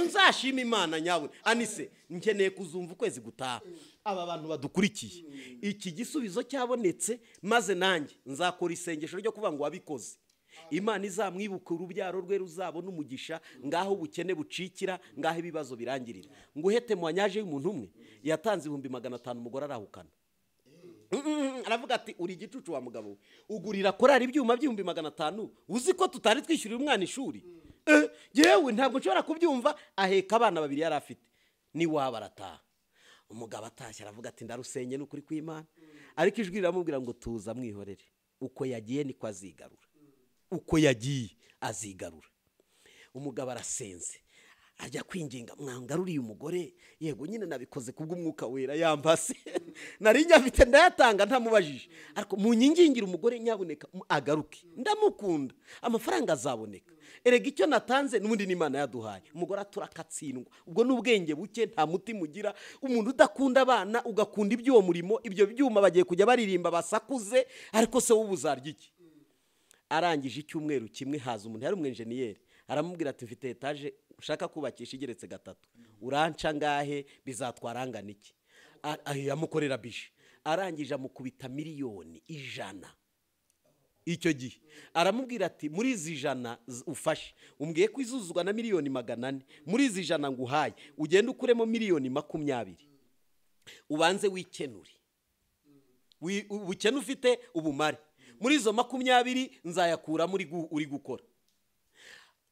nzashima Imana nyawe Anicet nkeneye kuzumva ukwezi gutaha aba bantu badukurikiye iki gisubizo cyabonetse maze nanjye nzakora isengesho ryo kuvuga ngo wabikoze Imana izamwibuka urubyaro rwe ruzabona umugisha ngaho ubukene bucikira ngaho ibibazo birangirira nguhete mwanyaje y'umuntu umwe yatanze 500 umugore arahukana aravuga ati uri igicucu wa mugabo ugurira korari ibyuma by'500 uzi ko tutari twishyurira umwana ishuri yewe ntabwo nshobora kubyumva aheka abana babiri yari afite ni wabarataha umugabo atashye aravuga ati ndarusenye n'ukuri kw'Imana ariko ijwi riramubwira ngo tuza mwihorere uko yagiye niko azigarura uko yagiye azigarura umugabo arasenze ajya kwinginga mwangaruriye umugore yego nyine nabikoze kubw'umwuka wera yambase nari nyafite ndayatanga ntamubajije ariko munyingingira umugore nyaboneka agaruke ndamukunda amafaranga azaboneka erega icyo natanze n'ubundi n'Imana yaduhaye umugore aturakatsindwa ubwo n'ubwenge buke nta mutima ugira umuntu udakunda abana ugakunda iby'uwo murimo ibyo byuma bagiye kujya baririmba basakuze ariko se wubuzarya iki arangije icyumweru kimwe haza umuntu yari umwenjeniyeri aramubwira ati mfite etaje ushaka kubakisha igeretse 3 uranca ngahe bizatwara angana iki yamukorera bije arangije amukubita miliyoni 100 icyo gihe aramubwira ati muri izi 100 ufashe umbwiye ko izuzuzwa na miliyoni 400 muri izi 100 nguhaye ugenda ukuremo miliyoni 20 ubanze wikenure ubukene ufite ubumare muri izo 20 nzayakura uri gukora.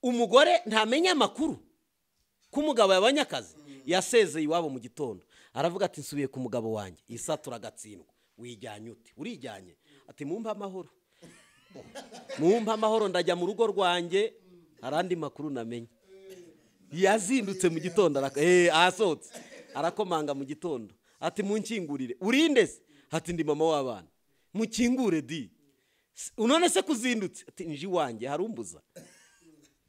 Umugore ntamenya amakuru ko umugabo yabonye akazi yasezeye iwabo mu gitondo aravuga ati nsubiye ku mugabo wanjye isatura gatsindwa wijyanye uti urijyanye ati mumpa amahoro ndajya mu rugo rwanjye arandi makuru namenye yazindutse mu gitondo ahasohotse arakomanga mu gitondo ati munkingurire urinde se ati ndi mama w'abana mukingure di unone se kuzindutse ati nji wanjye harumbuza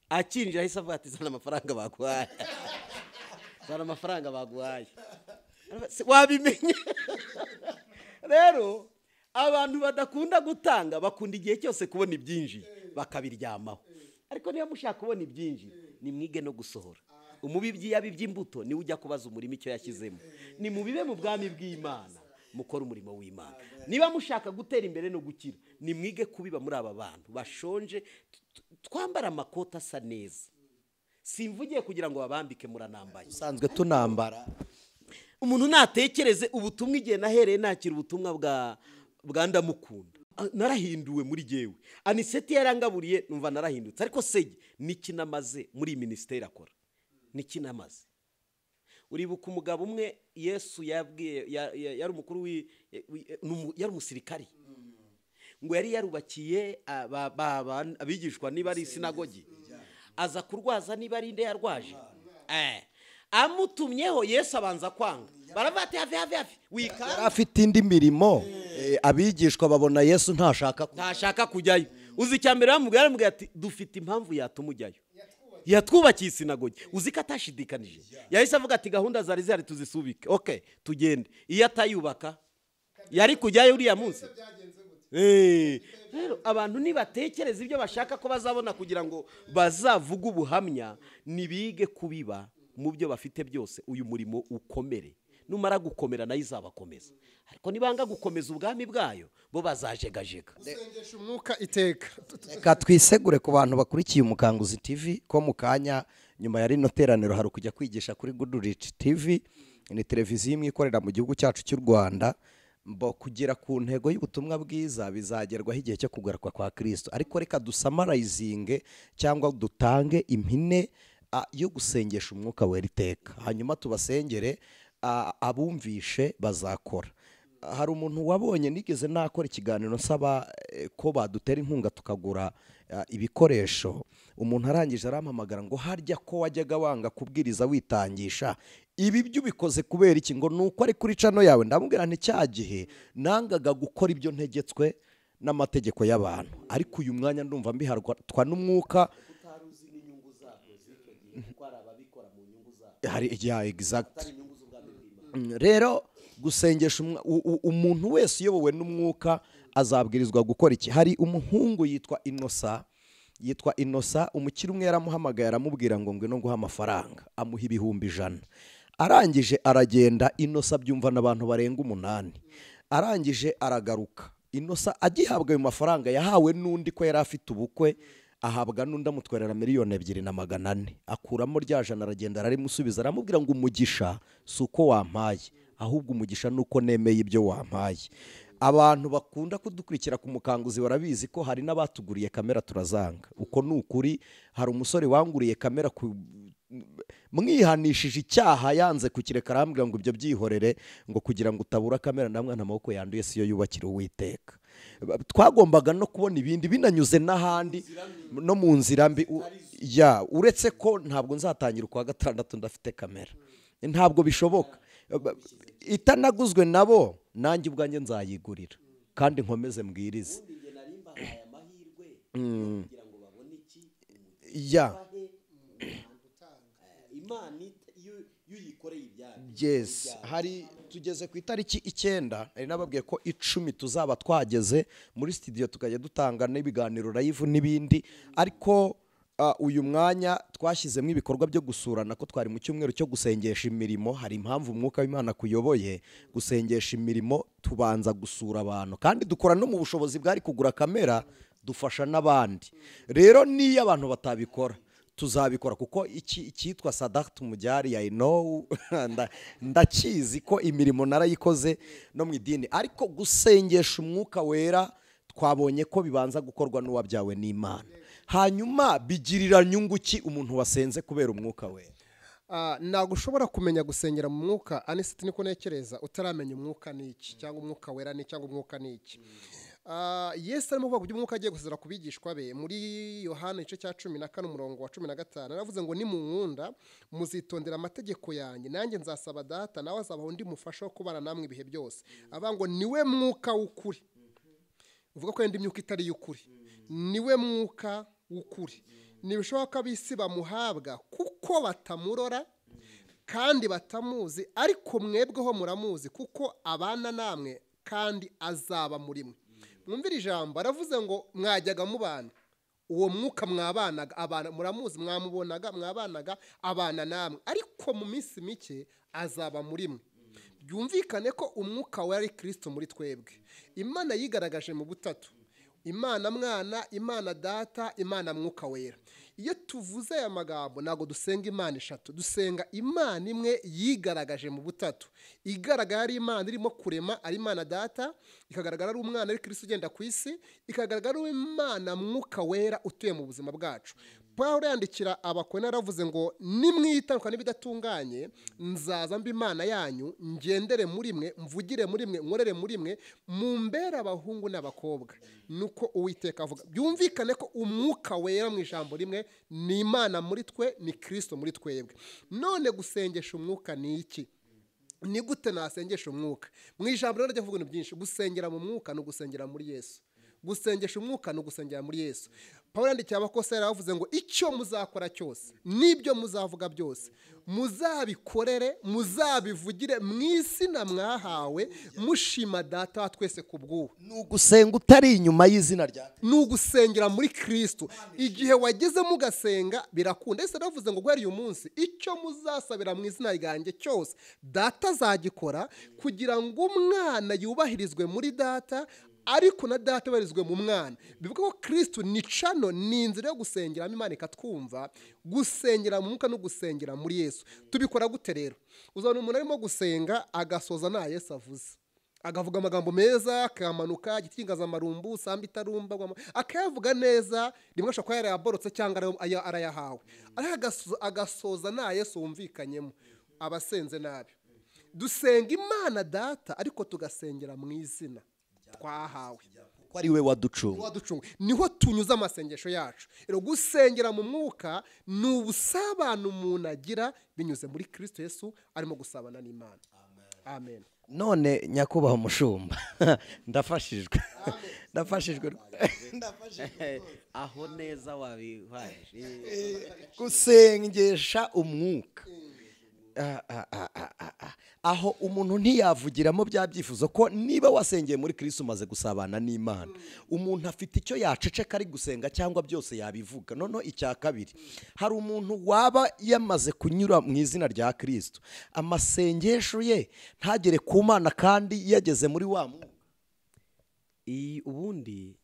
akinjira ahise avuga ati zana amafaranga baguhaye zana amafaranga baguhaye wabimenye. Rero abantu badakunda gutanga bakunda igihe cyose kubona ibyinji bakabiryamaho, ariko niba mushaka kubona ibyinji ni mwige no gusohora. Umubibyi yabibye imbuto niwe ujya kubaza umurimo icyo yashyizemo. Ni mubibe mu bwami bw'Imana mukora umurimo w'Imana. Niba mushaka gutera imbere no gukira ni mwige kubiba muri aba bantu bashonje. Twambara amakoti asa neza, simvugiye kugira ngo babambike muranambaye, usanzwe tunambara. Umuntu natekereze ubutumwa igihe nahereye nakira ubutumwa bwa ndamukunda narahinduwe muri jewe. Anicet yarangaburiye numva narahindutse, ariko sege niki namaze muri ministeri akora, niki namaze. Uribuka umugabo umwe Yesu yabwiye yari umukuru yari umusirikari, ngo yari yarubakiye abigishwa niba ari sinagogi, aza kurwaza niba ari inde yarwaje, amutumyeho Yesu abanza kwanga. Baravate hafi wikanga afite indi mirimo, abigishwa babona Yesu ntashaka kujyayo. Uzi cyambere bamubwira ati dufite impamvu yatuma ujyayo, yatwubakiye sinagogi. Uzi ko atashidikanije, yahise avuga ati gahunda zari tuzisubike, okay tugende. Iyo atayubaka yari kujyayo uriya munsi. Rero abantu nibatekereza ibyo bashaka ko bazabona kugira ngo bazavuga ubuhamya, nibige kubiba mu byo bafite byose, uyu murimo ukomere. Numara gukomera nayo izabakomeza, ariko nibanga gukomeza ubwami bwayo bo bazajegajega. Gusengesha umwuka iteka. Reka twisegure ku bantu bakurikiye Umukanguzi TV ko mu kanya nyuma ya rino teraniro hari kujya kwigisha kuri Goodrich TV, ni televiziyo imwe ikorera mu gihugu cyacu cy'u Rwanda. Mbo kugera ku ntego y'ubutumwa bwiza bizagerwaho igihe cyo kugaruka kwa Kristo, ariko reka dusamarayizinge cyangwa dutange impine yo gusengesha umwuka wera iteka, hanyuma tubasengere abumvishe bazakora. Hari umuntu wabonye nigeze nakora ikiganiro nsaba ko badutera inkunga tukagura ibikoresho. Umuntu arangije arampamagara ngo harya ko wajyaga wanga kubwiriza witangisha, ibi byo bikoze kubera iki? Ngo nuko ari kuri cano yawe. Ndamubwira nti cya gihe nangaga gukora ibyo ntegetswe n'amategeko y'abantu, ariko uyu mwanya ndumva mbiharwa n'umwuka. Rero gusengesha umuntu wese uyobowe n'umwuka azabwirizwa gukora iki? Hari umuhungu yitwa Inosa, umukire umwe yaramuhamagaye aramubwira ngo ngwino nguha amafaranga, amuha 100,000. Arangije aragenda, Inosa byumva n'abantu barenga 8. Arangije aragaruka, Inosa agihabwa ayo mafaranga yahawe n'undi ko yari afite ubukwe, ahabwa n'undi amutwerera 2,400,000. Akuramo rya jana aragenda ararimusubiza, aramubwira ngo umugisha si uko wampaye, ahubwo umugisha nuko nemeye ibyo wampaye. Abantu bakunda kudukurikira ku Mukanguzi barabizi ko hari n'abatuguriye kamera turazanga. Uko nukuri, hari umusore wanguriye kamera mwihanishije icyaha yanze kukireka, arambwira ngo ibyo byihorere ngo kugira ngo utabura kamera, namwe amaboko yanduye siyo yubakira Uwiteka. Twagombaga no kubona ibindi binanyuze n'ahandi no mu nzira mbi. Uretse ko ntabwo nzatangira kwa 6 ndafite kamera, ntabwo bishoboka. Itanaguzwe nabo nanjye ubwanjye nzayigurira kandi nkomeze mbwirize. Yes, hari tugeze ku itariki 9, ari nababwiye ko 10 tuzaba twageze muri studio tukajya dutanga n'ibiganiro live n'ibindi, ariko uyu mwanya twashyizemo ibikorwa byo gusurana ko twari mu cyumweru cyo gusengesha imirimo. Hari impamvu umwuka w'Imana kuyoboye gusengesha imirimo, tubanza gusura abantu kandi dukora no mu bushobozi bwari kugura kamera, dufasha n'abandi. Rero niyo abantu batabikora tuzabikora, kuko icyitwa sadaqatu mujariya I know ndakizi ko imirimo narayikoze no mu idini, ariko gusengesha umwuka wera twabonye ko bibanza gukorwa n'uwabyawe n'Imana, hanyuma bigirira nyungu ki umuntu wasenze kubera umwuka wera? Ntabwo ushobora kumenya gusengera mu mwuka Anicet, niko nekereza, utaramenya umwuka ni iki cyangwa umwuka wera ni cyangwa umwuka ni iki. Yesu arimo kuvuga by'umwuka agiye gusezera ku bigishwa be muri Yohana igice cya 14 umurongo wa 15, aravuze ngo nimunkunda muzitondera amategeko yanjye, nanjye nzasaba Data nawe azabaho undi mufasha wo kubana namwe ibihe byose. Avuga ngo niwe mwuka w'ukuri, uvuga ko indi myuka itari y'ukuri, niwe mwuka w'ukuri. Ntibishoboka ab'isi bamuhabwa kuko batamurora kandi batamuzi, ariko mwebweho muramuzi kuko abana namwe kandi azaba muri mwe. Mwumvira ijambo, aravuze ngo mwajyaga mubana, uwo mwuka mwabanaga, abana muramuzi, mwamubonaga, mwabanaga, abana namwe, ariko mu minsi mike azaba muri mwe. Byumvikane ko umwuka we ari Kristo muri twebwe. Imana yigaragaje mu butatu: Imana Mwana, Imana Data, Imana Mwuka Wera. Iyo tuvuze aya magambo ntabwo dusenga Imana eshatu, dusenga Imana imwe yigaragaje mu butatu. Igaragara ari Imana irimo kurema, ari Imana Data, ikagaragara ari umwana ari Kristo ugenda ku isi, ikagaragara ari Imana Mwuka Wera utuye mu buzima bwacu. Pawulo yandikira Abakorintho aravuze ngo nimwitandukana n'ibidatunganye nzaza mba Imana yanyu, ngendere muri mwe, mvugire muri mwe, nkorere muri mwe, mumbere abahungu n'abakobwa. Nuko Uwiteka avuga. Byumvikane ko umwuka wera mu ijambo rimwe ni Imana muri twe, ni Kristo muri twebwe. None gusengesha umwuka ni iki? Ni gute nasengesha umwuka? Mu ijambo rero ryavuga ibintu byinshi. Gusengera mu mwuka no gusengera muri Yesu. Gusengesha umwuka no gusengera muri Yesu. Pawulo yandikiye Abakorinto yaravuze ngo icyo muzakora cyose n'ibyo muzavuga byose muzabikorere, muzabivugire mu izina mwahawe, mushima Data wa twese kubw'uwo. Nugusenga utari inyuma y'izina rya, nugusengera muri Kristo. Igihe wageze mugasenga birakunda. Yesu aravuze ngo guhera uyu munsi icyo muzasabira mu izina ryanjye cyose Data azagikora, kugira ngo umwana yubahirizwe muri Data, ariko na Data barizwe mu mwana. Bivuga ko Kristo ni cano, ni inzira yo gusengeramo Imana ikatwumva, gusengera mu mwuka no gusengera muri Yesu. Tubikora gute rero? Uzabona umuntu arimo gusenga agasoza nta Yesu avuze, agavuga amagambo meza, akamanuka gitingaza amarumbu, samba itarumba, akayavuga neza, rimwe ashobora kuba yarayaborotse cyangwa arayahawe, agasoza nta Yesu wumvikanyemo, abasenze nabi. Dusenga Imana Data ariko tugasengera mu izina twahawe, ko ari we waducunga. Niho tunyuza amasengesho yacu. Rero gusengera mu mwuka ni ubusabane umuntu agira binyuze muri Kristo Yesu, arimo gusabana n'Imana. Amen. None nyakubahwa umushumba, ndafashijwe. aho neza wabihaje. Gusengesha umwuka, aho umuntu ntiyavugiramo bya byifuzo ko niba wasengeye muri Kristo umaze gusabana n'Imana, umuntu afite icyo yaceceka ari gusenga cyangwa byose yabivuga. Noneho icya kabiri, hari umuntu waba yamaze kunyura mu izina rya Kristo, amasengesho ye ntagere ku Mana kandi yageze muri wa mwuka. Ubundi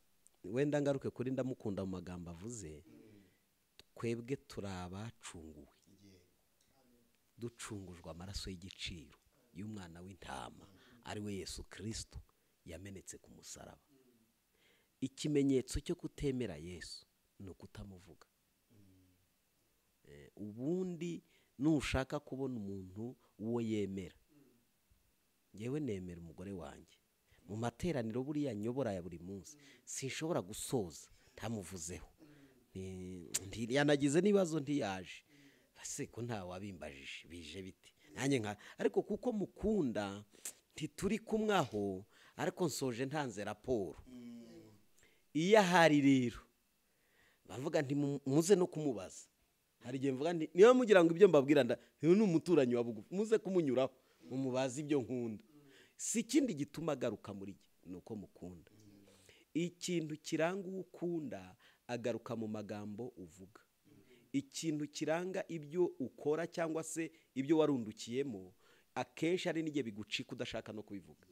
wenda ngaruke kuri ndamukunda mu magambo avuze, twebwe turabacunguwe, ducungujwe amaraso y'igiciro y'umwana w'intama ari we Yesu Kristo yamenetse ku musaraba. Ikimenyetso cyo kutemera Yesu ni ukutamuvuga. Ubundi nushaka kubona umuntu uwo yemera, ngewe nemera umugore wanjye mu materaniro buriya nyobora ya buri munsi, sinshobora gusoza ntamuvuzeho. Yanagize n'ibibazo ntiyaje, ese ko nta wabimbajije bije biti nanjye nka, ariko kuko mukunda ntituri kumwaho, ariko nsoje ntanze raporo. Iyo ahari rero bavuga nti muze no kumubaza, hari igihe mvuga nti niba mugira ngo ibyo mbabwira ni umuturanyi wa bugufi, muze kumunyuraho mumubaza ibyo nkunda. Si ikindi gituma agaruka muri ni uko mukunda. Ikintu kiranga ukunda agaruka mu magambo uvuga. ikintu kiranga ibyo ukora cyangwa se ibyo warundukiyemo akenshi ari n'igihe bigucika udashaka no kubivuga.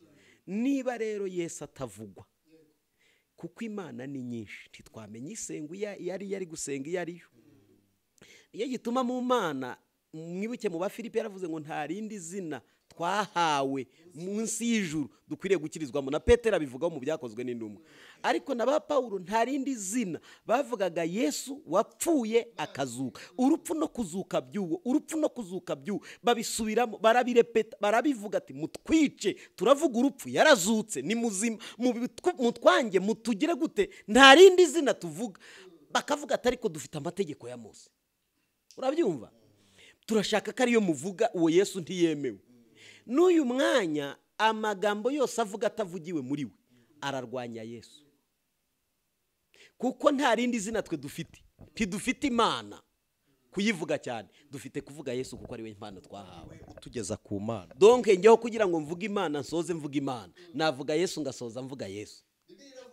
Niba rero Yesu atavugwa kuko Imana ni nyinshi ntitwamenye isenga yari gusenga iyo ariyo. Iyo gituma mu Mana mwibuke mu Bafilipi yaravuze ngo nta rindi zina twahawe munsi y'ijuru dukwiriye gukirizwamo, na Petero abivugaho mu byakozwe n'intumwa. Ariko na ba Pawulo nta rindi zina bavugaga Yesu wapfuye akazuka. Urupfu no kuzuka by'uwo, urupfu no kuzuka by'uwo babisubiramo, barabirepeta, barabivuga ati mutwice turavuga urupfu yarazutse ni muzima, mutwange mutugire gute, nta rindi zina tuvuga. Bakavuga ati ariko dufite amategeko ya Mose. Urabyumva? Turashaka ko ariyo muvuga, uwo Yesu ntiyemewe. N'uyu mwanya amagambo yose avuga atavugiwe muri we ararwanya Yesu, kuko nta rindi zina twe dufite. Ntidufite Imana kuyivuga cyane, dufite kuvuga Yesu kuko ari we Imana twahawe tugeza ku Mana. Donc njyeho kugira ngo mvuge Imana nsoze mvuga Imana, navuga Yesu ngasoza mvuga Yesu.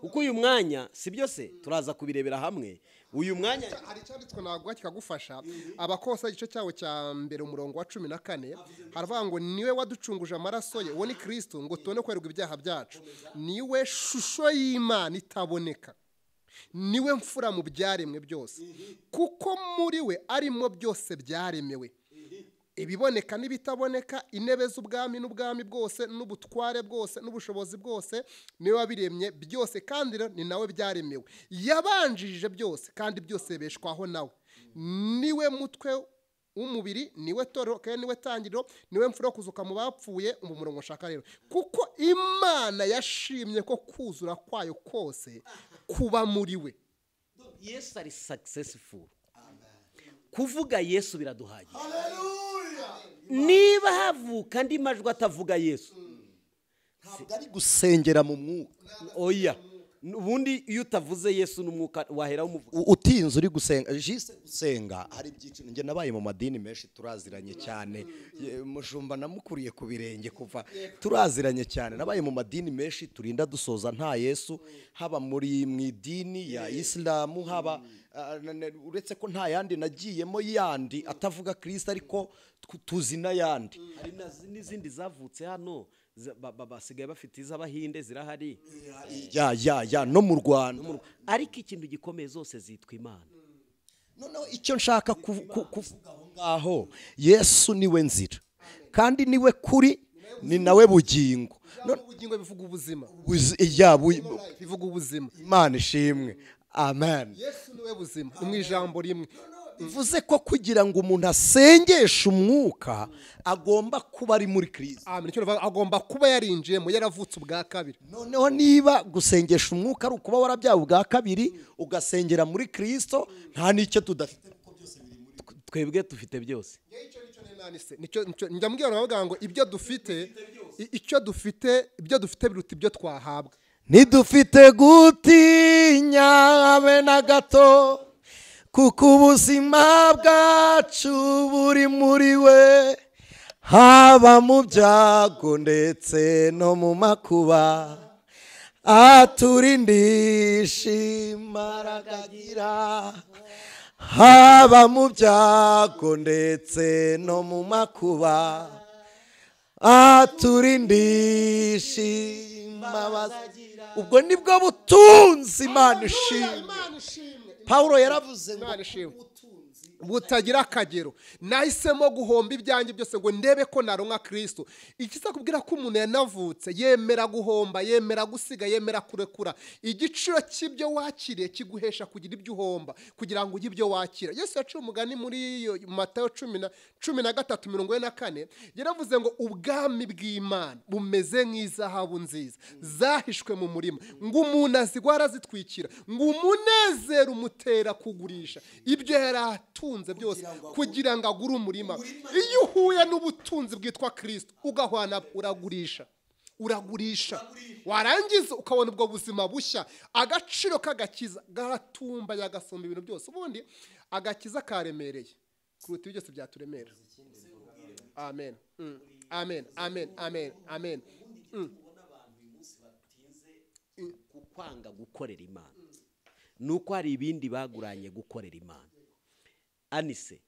Kuko uyu mwanya si byose turaza kubirebera hamwe. Uyu mwanya hari cyanditswe nagwa kikagufasha. Abakosa igice cyawo cya mbere umurongo wa 14 haravuga ngo niwe waducunguje amaraso ye, uwo ni Kristo, ngo tubone kwerwa ibyaha byacu. Niwe shusho y'Imana itaboneka, niwe mfura mu byaremwe byose, kuko muri we arimo byose byaremewe, ibiboneka n'ibitaboneka, intebe z'ubwami n'ubwami bwose n'ubutware bwose n'ubushobozi bwose, niwe wabiremye byose kandi ni nawe byaremewe. Yabanjirije byose kandi byose beshwaho nawe. Niwe mutwe w'umubiri, niwe toro kandi niwe tangiriro, niwe mfura kuzuka mu bapfuye. Umurongo nshaka rero, kuko Imana yashimye ko kuzura kwayo kose kuba muri we. Yesu ari successful. Kuvuga Yesu biraduhagije. Niba havuka andi majwi atavuga Yesu, ntabwo ari gusengera mu mwuka. Oya, ubundi iyo utavuze Yesu n'umwuka waheraho umuvuga. Utinze uri gusenga, jise gusenga hari byiciro. Nge nabaye mu madini menshi, turaziranye cyane. Mushumba namukuriye ku birenge kuva, turaziranye cyane. Nabaye mu madini menshi, turinda dusoza nta Yesu, haba muri mwidini ya Islamu, haba uretse ko nta yandi nagiyemo yandi atavuga Kristo, ariko tuzi na yandi. Hari n'izindi zavutse hano basigaye bafite iz'Abahinde zirahari. Ya no mu Rwanda. Ariko ikintu gikomeye zose zitwa Imana. Noneho icyo nshaka kuvuga aho ngaho, Yesu niwe nzira kandi niwe kuri, ni nawe bugingo. Ubugingo bivuga ubuzima. Bivuga ubuzima. Imana ishimwe. Amen. Yesu niwe buzima, mu ijambo rimwe. Bivuze ko kugira ngo umuntu asengeshe umwuka agomba kuba ari muri Kristo. Amen. Agomba kuba yarinjiyemo, yaravutse ubwa kabiri. Noneho niba gusengesha umwuka ari ukuba warabyawe ubwa kabiri ugasengera muri Kristo, nta n'icyo tudafite kuko byose biri muri twebwe dufite byose. Njya mbwira navuga ngo ibyo dufite ibyo dufite biruta ibyo twahabwa. Ntidufite gutinya habe na gato, kuko ubuzima bwacu buri muri we, haba mu byago ndetse no mu makuba, aturindisha imbaraga agira. Haba mu byago ndetse no mu makuba, aturindisha imbabazi. Ubwo nibwo butunzi Imana ishimwe. Paulo yaravuze ngo butagira akagero. Nahisemo guhomba ibyanjye byose ngo ndebe ko naronka Kristo. Ikiza kubwira ko umuntu yanavutse yemera guhomba, yemera gusiga, yemera kurekura. Igiciro cy'ibyo wakiriye kiguhesha kugira ibyo uhomba kugira ngo ugire ibyo wakira. Yesu yaciye umugani muri Matayo 13:44 yaravuze ngo ubwami bw'Imana bumeze nk'izahabu nziza zahishwe mu murima, ngo umuntu azigwara zitwikira, ngo umunezero umutera kugurisha ibyo yaratunze byose kugira ngo agure umurima. Iyo uhuye n'ubutunzi bwitwa Kristo ugahwana, uragurisha warangiza ukabona ubwo buzima bushya. Agaciro k'agakiza gatumba yagasumba ibintu byose. Ubundi agakiza karemereye kuruta byose byaturemera. Amen. Amen. Amen. Amen. Amen. Kwanga gukorera Imana nuko hari ibindi baguranye gukorera Imana. Anise,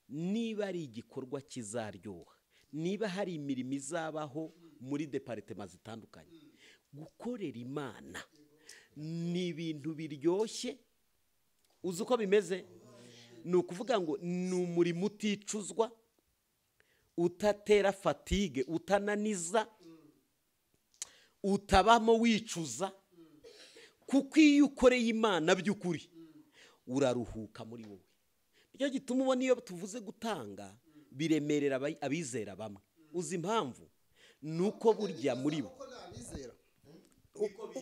niba ari igikorwa kizaryoha, niba hari imirimo izabaho muri departement zitandukanye, gukorera Imana ni ibintu biryoshye. Uzi uko bimeze? Ni ukuvuga ngo ni umurimo uticuzwa, utatera fatigue, utananiza, utabamo wicuza, kuko iyo ukoreye Imana by'ukuri uraruhuka muri wowe. Nicyo gituma ubona iyo tuvuze gutanga biremerera abizera bamwe. Uzi impamvu? Nuko burya muri bo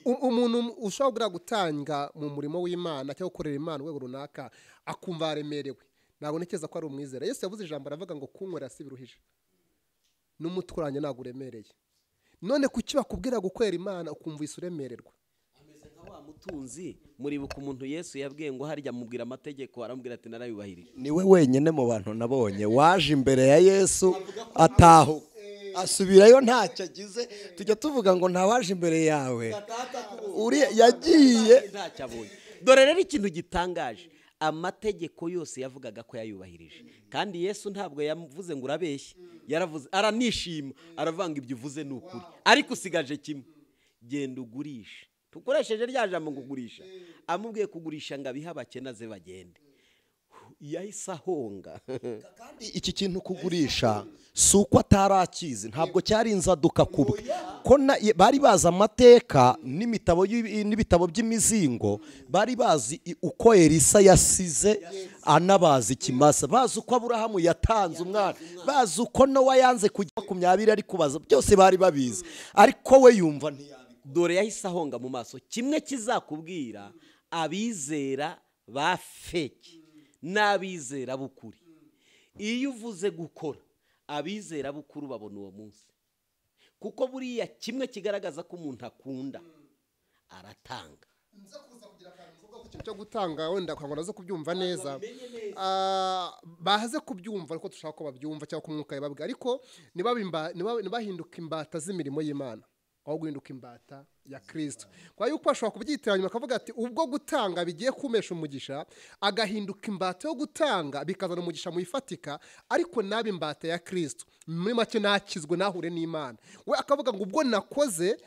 umuntu ushobora gutanga mu murimo w'Imana cyangwa gukorera Imana urwego runaka akumva aremerewe, ntabwo ntekereza ko ari umwizera. Yesu yavuze ijambo aravuga ngo kunywera si biruhije, n'umutwe ntabwo uremereye. None kuki bakubwira gukorera Imana ukumva isuremererwa? ameze nka wa mutunzi. Muribuka umuntu Yesu yabwiye ngo harya mubwira amategeko, aramubwira ati narayubahirije. niwe wenyine mu bantu nabonye waje imbere ya Yesu ataho asubirayo ntacyo agize. Tujya tuvuga ngo ntawaje imbere yawe, uri yagiye ntacyo abonye. Dore rero ikintu gitangaje, amategeko yose yavugaga ko yayubahirije, kandi Yesu ntabwo yavuze ngo urabeshye. Yaravuze, aranishima, aravanga ibyo uvuze ni ukuri, ariko usigaje kimwe, genda ugurisha. Tukoresheje rya jambo ngo ugurisha, amubwiye kugurisha ngo abihe abakene ze bagende. Yahise ahonga. kandi iki kintu kugurisha si uko atarakizi, ntabwo cyari inzaduka kubwe, ko bari bazi amateka n'ibitabo by'imizingo, bari bazi uko Elisa yasize anabazi ikimasa, bazi uko Aburahamu yatanze umwana, bazi uko Nowa yanze kujya 20 ari kubaza, byose bari babizi, ariko we yumva ntiyabikora. Dore yahise ahonga mu maso. Kimwe kizakubwira abizera ba fake n'abizera b'ukuri. Iyo uvuze gukora, abizera b'ukuri babona uwo munsi, kuko buriya kimwe kigaragaza ko umuntu akunda aratanga. Nza kuza kugira akantu mvuga ku kintu cyo gutanga, wenda kwa ngo nazo kubyumva neza, bahaze kubyumva ariko dushaka ko babyumva cyangwa ko Umwuka yababwira, ariko nibahinduka imbata z'imirimo y'Imana aho guhinduka imbata ya Kristo. Kwa yuko ashobora kubyitiranya akavuga ati ubwo gutanga bigiye kumesha umugisha, agahinduka imbata yo gutanga bikazana umugisha mu ifatika, ariko nabi imbata ya Kristo, muri make nakizwe nahure n'Imana. We akavuga ngo ubwo nakoze,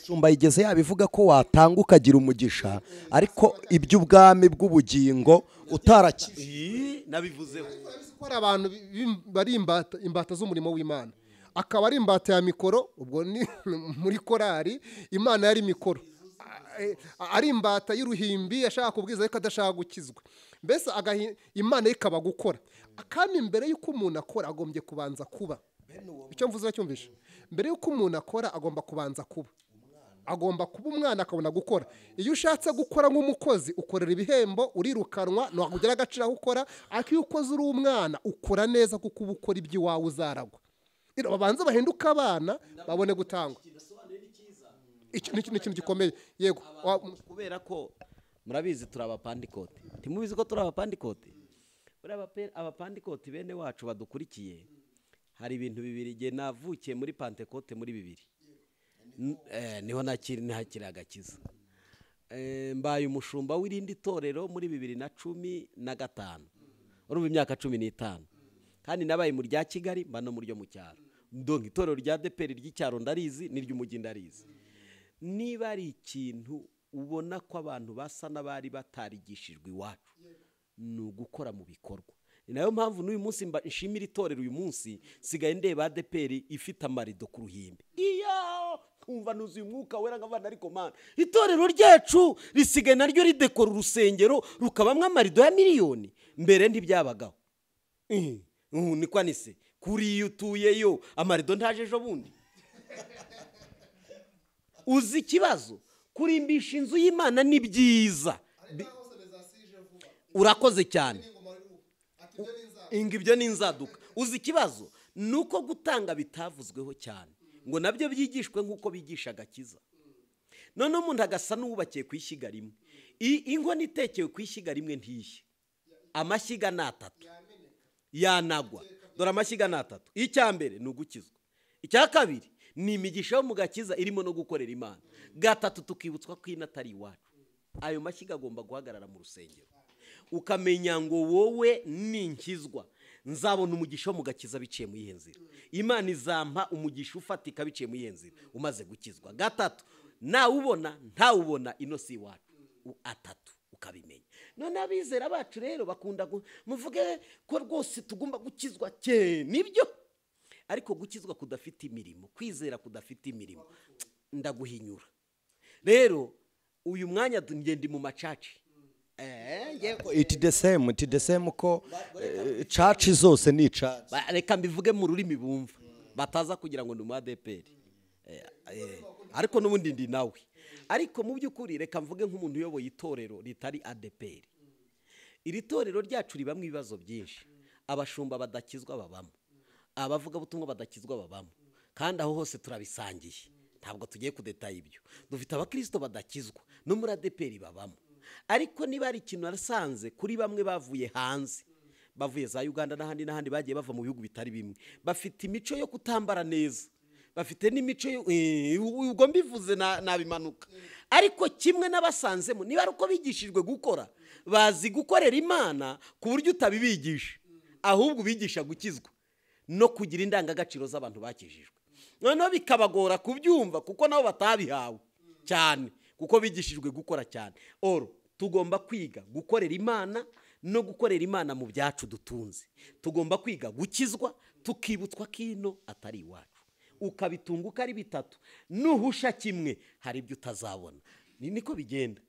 Shumba yigeze yabivuga ko watanga ukagira umugisha, ariko iby'ubwami bw'ubugingo utarakize. Nabivuzeho ko ari abantu bari imbata z'umurimo w'Imana, akaba ari imbata ya mikoro. Ubwo ni muri korari Imana yari mikoro, ari imbata y'uruhimbi yashaka kubwiza ariko adashaka gukizwa. Mbese Imana ikaba gukora, kandi mbere y'uko umuntu akora agombye kubanza kuba. Icyo mvuze uracyumvisha? Mbere y'uko umuntu akora agomba kubanza kuba, agomba kuba umwana akabona gukora. Iyo ushatse gukora nk'umukozi ukorera ibihembo, urirukanwa, ntabwo ugira agaciro aho ukora. Ariko iyo ukoze uri umwana ukora neza, kuko uba ukora iby'iwawe uzaragwa. Babanza bahinduka abana babone gutangwa. Iki ni ikintu gikomeye. Yego, kubera ko murabizi turi abapandikote. Ntimubizi ko turi abapandikote? Abapandikote bene wacu badukurikiye, hari ibintu bibiri. Igihe navukiye muri Pantekote muri 2000, niho nahakiri agakiza. Mbaye umushumba w'irindi torero muri 2015, urumva imyaka 15, kandi nabaye mu rya Kigali mba no mu ryo mu cyaro. Ndonke itorero rya deperi ry'icyaro ndarizi, n'iry'umujyi ndarizi. Niba ari ikintu ubona ko abantu basa n'abari batarigishijwe iwacu, ni ugukora mu bikorwa. Ni nayo mpamvu n'uyu munsi nshimira itorero uyu munsi sigaye ndeba deperi ifite amarido ku ruhimbi. Iyo kumva nuzuye umwuka wera nk'abana, ariko mana, itorero ryacu risigaye naryo ridekora urusengero rukabamwe amarido ya miliyoni. Mbere ntibyabagaho. Niko Anise, kuri iyo utuyeyo amarido ntaje ejo bundi. Uzi ikibazo? Kurimbisha inzu y'Imana ni byiza. Urakoze cyane. Ibyo ni inzaduka. Uzi ikibazo? Nuko gutanga bitavuzweho cyane ngo nabyo byigishwe nk'uko bigisha agakiza. None umuntu agasa n'uwubakiye ku ishyiga rimwe. Inkono itekewe ku ishyiga rimwe ntishye, amashyiga ni 3 yanagwa. Dore amashyiga ni 3. Icya mbere ni ugukizwa, icya kabiri ni imigisha yo mu gakiza irimo no gukorera Imana, gatatu tukibutswa ko inatari iwacu. Ayo mashyiga agomba guhagarara mu rusengero. ukamenya ngo wowe ninkizwa nzabona umugisha wo mu gakiza biciye mu iyihe nzira. Imana izampa umugisha ufatika biciye mu iyihe nzira umaze gukizwa. Gatatu, nawubona ntawubona ino si iwacu. Atatu, ukabimenya. None abizera bacu rero bakunda muvuge ko rwose tugomba gukizwa nibyo, ariko gukizwa kudafite imirimo, kwizera kudafite imirimo, ndaguhinyura. Rero uyu mwanya ngende mu macaci. It the same ko church zose ni church. Reka mbivuge mu rurimi bumva bataza kugira ngo ni mu ADPR. Ariko n'ubundi ndi nawe. Ariko mu by'ukuri reka mvuge nk'umuntu uyoboye itorero ritari ADPR. Iri torero ryacu ribamwe ibibazo byinshi. Abashumba badakizwa babamo, abavuga butumwa badakizwa babamo, kandi aho hose turabisangiye. Ntabwo tugiye kudetaye ibyo. Dufite abakristo badakizwa no muri ADPR babamo. Ariko niba ari ikintu arasanze kuri bamwe bavuye hanze, bavuye za Uganda n'ahandi bagiye bava mu bihugu bitari bimwe, bafite imico yo kutambara neza, bafite n'imico ubwo mbivuze nabimanuka. Ariko kimwe n'abasanzemo niba ari uko bigishijwe gukora, bazi gukorera Imana ku buryo utabibigisha, ahubwo bigisha gukizwa no kugira indangagaciro z'abantu bakijijwe. Noneho bikabagora kubyumva kuko nabo batabihawe cyane, kuko bigishijwe gukora cyane. Tugomba kwiga gukorera Imana no gukorera Imana mu byacu dutunze. Tugomba kwiga gukizwa, tukibutswa kino atari iwacu. Ukabitunguka ari bitatu, nuhusha kimwe hari ibyo utazabona. Niko bigenda.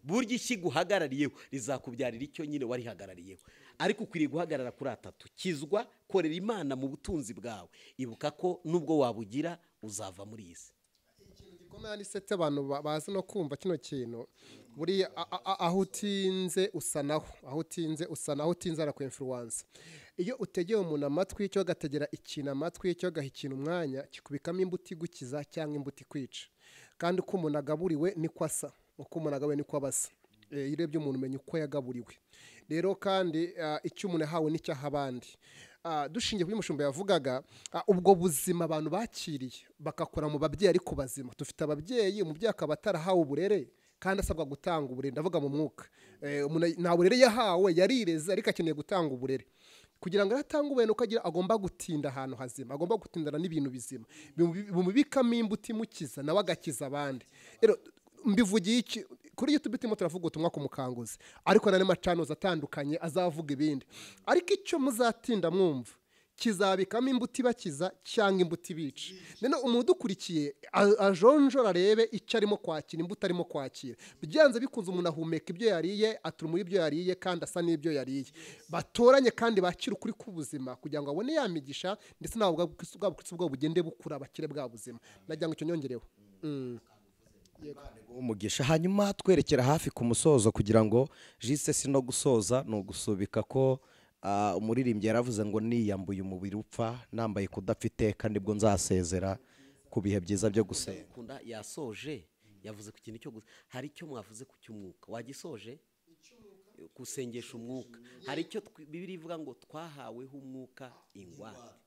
Burya iki guhagarariyeho rizakubyarira icyo nyine wari hagarariyeho. Ariko ukwiriye guhagarara kuri atatu: kizwa, korera Imana mu butunzi bwawe. Ibuka ko nubwo wabugira uzava muri isi. Anicet, abantu bazi no kumva kino kintu buri aho utinze usanaho, aho utinze ara ku influence. Iyo utegeye umuntu amatwi cyo gategera ikintu amatwi cyo gahikina umwanya kikubikamo imbuti gukiza cyangwa imbuti kwica. Kandi uko umuntu agaburiwe niko asa, uko umuntu agabuwe niko abasa. Irebye umuntu umenya uko yagaburiwe. Rero kandi icyo umuntu ahawe nicyo abandi. Dushingiye kuri mushumba yavugaga, ubwo buzima abantu bakiriye bakakora mu babyeyi ariko bazima. Dufite ababyeyi, umubyeyi akaba atarahawe uburere kandi asabwa gutanga uburere, ndavuga mu mwuka. Nta burere yahawe, yarireze ariko akeneye gutanga uburere. Kugira ngo atange uburere uko agira, agomba gutinda ahantu hazima, agomba gutindana n'ibintu bizima bimubikamo imbuti mukiza nawe agakiza abandi. Rero mbivugiye iki kuri YouTube timo turavuga ubutumwa ku mukanguzi, ariko nane macanoza atandukanye azavuga ibindi. Ariko icyo muzatinda mwumva kizabikamo imbuti bakiza cyangwa imbuti bica. None umudukurikiye ajonjora arebe icyo arimo kwakira, imbuto arimo kwakira. Byanze bikunze umuntu ahumeka ibyo yariye, aturumura ibyo yariye kandi asa n'ibyo yariye. Batoranye kandi bakira ukuri k'ubuzima kugira ngo abone yamigisha, ndetse nabo bwa bugende bukura bakire bwa buzima. Najya ngo icyo nyongereho. Umugisha. Hanyuma twerekera hafi ku musozo kugira ngo jiste sino gusoza no gusubika ko umuririmbyi yaravuze ngo niyambuye umubiri upfa nambaye kudafite kandi bwo nzasezera ku bihe byiza byo gusenga. Kunda yasoje yavuze ku kintu cyo hari icyo mwavuze ku cy'umwuka wagisoje gusengesha umwuka. Hari icyo Bibiliya ivuga ngo twahaweho umwuka ingwate.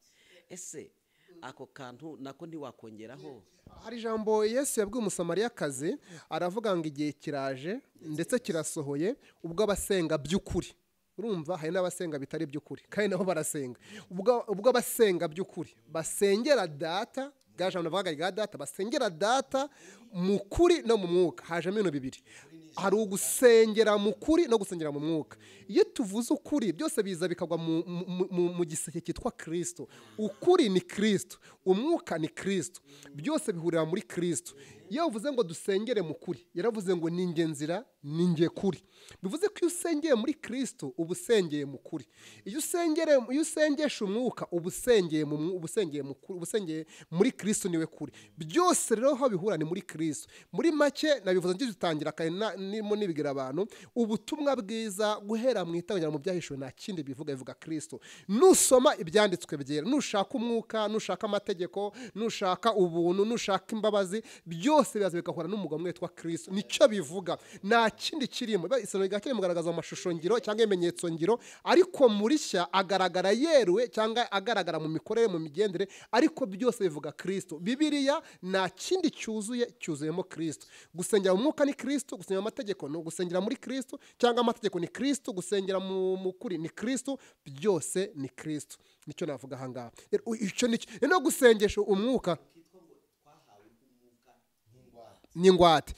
Ese ako kantu nako ntiwakongeraho? Hari ijambo Yesu yabwiye umusamariyakazi, aravuga ngo igihe kiraje ndetse kirasohoye ubwo abasenga by'ukuri. Urumva hari n'abasenga bitari by'ukuri kandi nabo barasenga. Ubwo abasenga by'ukuri basengera data, gaje navuga ga data, basengera data mu kuri no mu mwuka. Hajemo ibintu bibiri, hari ugusengera mu kuri no gusengera mu mwuka. Iyo tuvuze ukuri byose biza bikagwa mu giseke cyitwa Kristo. Ukuri ni Kristo, umwuka ni Kristo, byose bihurira muri Kristo. Iyo uvuze ngo dusengere mu kuri, yaravuze ngo ninge nzira ninge kuri. Bivuze ko iyo usengeye muri Kristo ubusengeye mu kuri. Iyo usengesha umwuka ubusengeye muri Kristo niwe kuri. Byose rero aho bihura ni muri Kristo. Muri make nabivuze ngiye dutangira kandi nimo nibigira abantu ubutumwa bwiza guhera mu itangira mu byahishwe nta kindi bivuga Kristo. Nusoma ibyanditswe byera, nushaka umwuka, nushaka amategeko, nushaka ubuntu, nushaka imbabazi, byose biraza bigahura n'umugabo umwe witwa Kristo. Nicyo bivuga, nta kindi kirimo. Isano rya kera mugaragaza amashusho ngiro cyangwa ibimenyetso ngiro, ariko muri shya agaragara yeruwe cyangwa agaragara mu mikorere, mu migendere, ariko byose bivuga Kristo. Bibiliya nta kindi cyuzuyemo Kristo. Gusengera mu mwuka ni Kristo, gusengera mu mategeko ni gusengera muri Kristo, cyangwa amategeko ni Kristo, gusengera mu kuri ni Kristo, byose ni Kristo. Nicyo navuga aha ngaha. Icyo no gusengesha umwuka n'ingwate.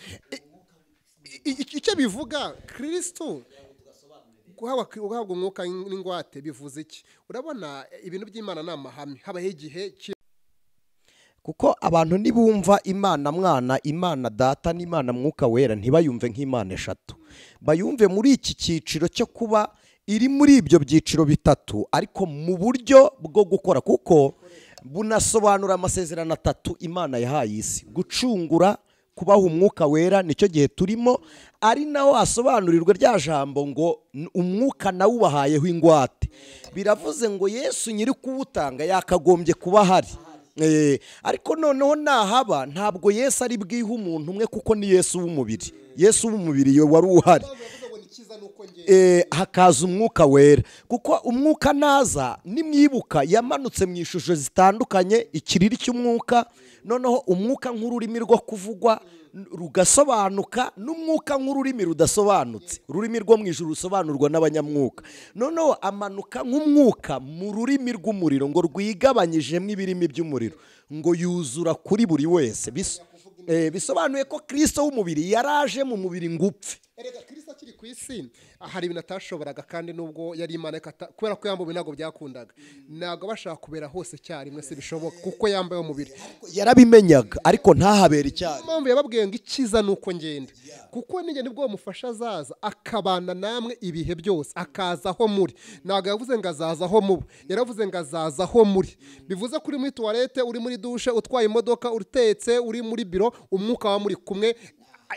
Icyo bivuga Kristo guhabwa umwuka n'ingwate bivuze iki? Urabona ibintu by'Imana ni amahame, habaho igihe kuko abantu nibumva Imana mwana, Imana data n'Imana mwuka wera ntibayumve nk'Imana eshatu, bayumve muri iki cyiciro cyo kuba iri muri ibyo byiciro bitatu, ariko mu buryo bwo gukora, kuko bunasobanura amasezerano atatu Imana yahaye isi: gucungura, kubaha umwuka wera, nicyo gihe turimo, ari naho hasobanurirwa rya jambo ngo umwuka nawe ubahayeho ingwate. Biravuze ngo Yesu nyiri kuwutanga yakagombye kuba ahari, ariko noneho nahaba ntabwo Yesu ari bwihe umuntu umwe, kuko ni Yesu w'umubiri. Yesu w'umubiri wari uhari, hakaza umwuka wera, kuko umwuka naza nimwibuka yamanutse mu ishusho zitandukanye, ikiriri cy'umwuka, noneho umwuka nk'ururimi rwo kuvugwa rugasobanuka, n'umwuka nk'ururimi rudasobanutse, ururimi rwo mu ijuru rusobanurwa n'abanyamwuka, noneho amanuka nk'umwuka mu rurimi rw'umuriro ngo rwigabanyijemo ibirimi by'umuriro, ngo yuzura kuri buri wese. Bisobanuye ko Kristo w'umubiri yaraje mu mubiri ngo upfe. Erega Kristo akiri ku isi hari ibintu atashoboraga, kandi nubwo yari Imana, kubera ko yambaye ntabwo byakundaga, ntabwo bashaka kubera hose icyarimwe, se bishoboka, kuko yambaye umubiri. Yarabimenyaga ariko ntahabera icyarimwe. Impamvu yababwiye ngo ikiza nuko ngenda, kuko ninjye nibwo mufasha azaza akabana namwe ibihe byose, akazaho muri. Ntabwo yavuze ngo azazaho mubo, yaravuze ngo azazaho muri. Bivuze kuri muri toilette, uri muri dushe, utwaye imodoka, utetse, uri muri biro, umwuka wa muri kumwe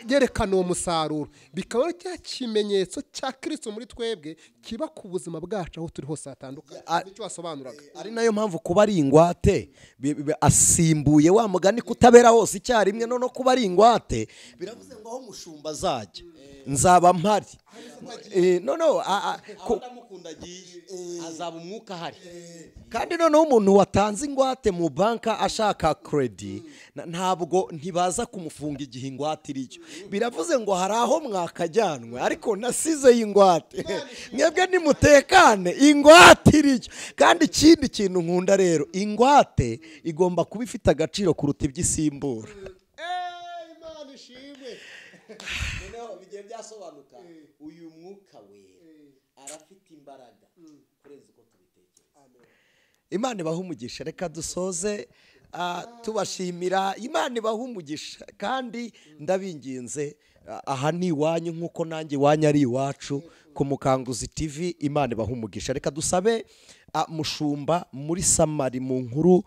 yerekana uwo musaruro. Bikaba cya kimenyetso cya Kristo muri twebwe kiba ku buzima bwacu aho turi hose hatandukanye. Nicyo wasobanuraga. Ari nayo mpamvu kuba ari ingwate asimbuye wa mugani kutabera hose icyarimwe, no kuba ari ingwate biravuze ngo aho mushumba azajya nzaba mpari. No ndamukunda agiye azaba umwuka ahari. Kandi noneho umuntu watanze ingwate mu banka ashaka credit, ntabwo ntibaza kumufunga igihe ingwate iriyo. Biravuze ngo hari aho mwakajyanwe, ariko nasize y'ingwate. Mwebwe nimutekane, ingwate iriyo. Kandi ikindi kintu nkunda rero, ingwate igomba kuba ifite agaciro kuruta iby'isimbura. Imana ishimwe. Noneho bigiye byasobanuka, uyu mwuka wera arafite imbaraga kurenza uko tubitekereza. Imana ibaha umugisha. Reka dusoze tubashimira. Imana ibaha umugisha, kandi ndabinginze, aha ni iwanyu nk'uko nanjye iwanyu ari iwacu ku Mukanguzi TV. Imana ibaha umugisha. Reka dusabe mushumba muri samari mu nkuru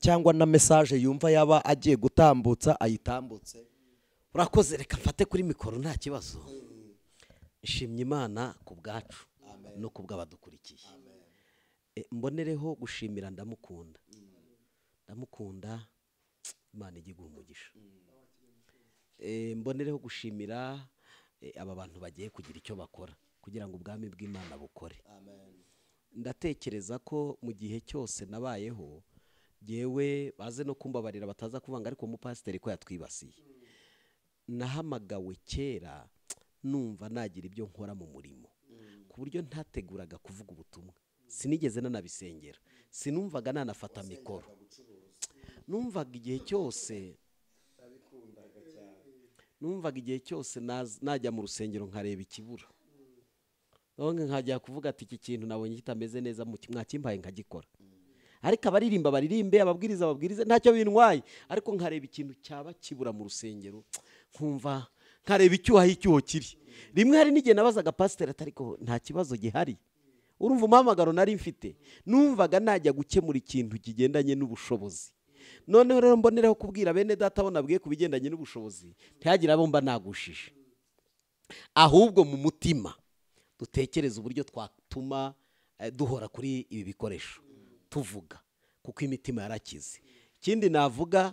cyangwa na message yumva yaba agiye gutambutsa ayitambutse. Urakoze, reka mfate kuri mikoro nta kibazo. Ishimye Imana ku bwacu no ku bw'abadukurikiye. Mbonereho gushimira ndamukunda. Ndamukunda, Imana ijye iguha umugisha. Mbonereho gushimira aba bantu bagiye kugira icyo bakora kugira ngo ubwami bw'Imana bukore. Ndatekereza ko mu gihe cyose nabayeho, yewe baze no kumbabarira bataza kuvanga, ariko umupasiteri ko yatwibasiye. Nahamagawe kera numva nagira ibyo nkora mu murimo, ku buryo ntateguraga kuvuga ubutumwa, sinigeze nanabisengera, sinumvaga nanafata mikoro. Numvaga igihe cyose najya mu rusengero nkareba ikibura, nkajya kuvuga ati iki kintu nabonye kitameze neza, mwakimbaye nkagikora. Ariko abaririmba baririmbe, ababwiriza babwirize, ntacyo bintwaye, ariko nkareba ikintu cyaba kibura mu rusengero, nkumva nkareba icyuho kiri. Rimwe hari n'igihe nabazaga pasiteri ati ariko nta kibazo gihari. Urumva umuhamagaro nari mfite, numvaga najya gukemura ikintu kigendanye n'ubushobozi. Noneho rero mbonereho kubwira bene data bo nabwiye ku bigendanye n'ubushobozi, ntihagira abo mba nagushije, ahubwo mu mutima dutekereza uburyo twatuma duhora kuri ibi bikoresho tuvuga, kuko imitima yarakize. Ikindi navuga,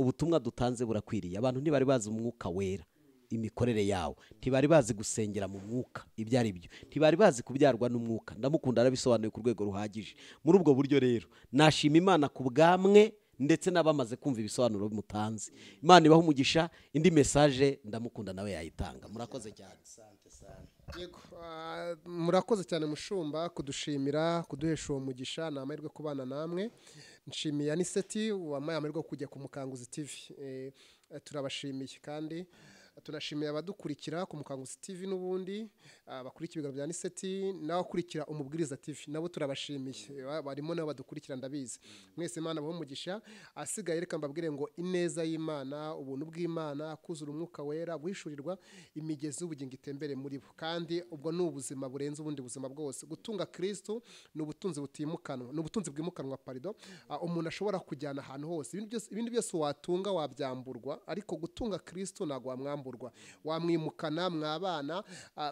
ubutumwa dutanze burakwiriye. Abantu ntibari bazi umwuka wera imikorere yawo, ntibari bazi gusengera mu mwuka ibyo ari byo, ntibari bazi kubyarwa n'umwuka. Ndamukunda arabisobanuye ku rwego ruhagije. Muri ubwo buryo rero nashima Imana ku bwamwe ndetse n'abamaze kumva ibisobanuro bimutanze. Imana ibaha umugisha. Indi message ndamukunda nawe yayitanga. Murakoze cyane. Murakoze cyane mushumba kudushimira, kuduhesha uwo mugisha. Ni amahirwe kubana namwe. Nshimiye Anicet wampaye amahirwe kujya ku Mukanguzi TV. Turabashimiye kandi tunashimiye abadukurikira ku Mukanguzi TV n'ubundi bakurikira ibiganiro bya Anicet n'abakurikira Umubwiriza TV, nabo turabashimiye. Barimo nabo badukurikira ndabizi. Mwese Imana abahe umugisha. Asigaye reka mbabwire ngo ineza y'Imana, ubuntu bw'Imana, kuzura umwuka wera, guhishurirwa imigezi y'ubugingo itembere muri bo. Kandi ubwo ni ubuzima burenze ubundi buzima bwose. Gutunga Kristo ni ubutunzi butimukanwa, ni ubutunzi bwimukanwa pardon. Umuntu ashobora kujyana ahantu hose. Ibindi byose watunga wabyamburwa, ariko gutunga Kristo ntago wamwambura. Wamwimukana mwabana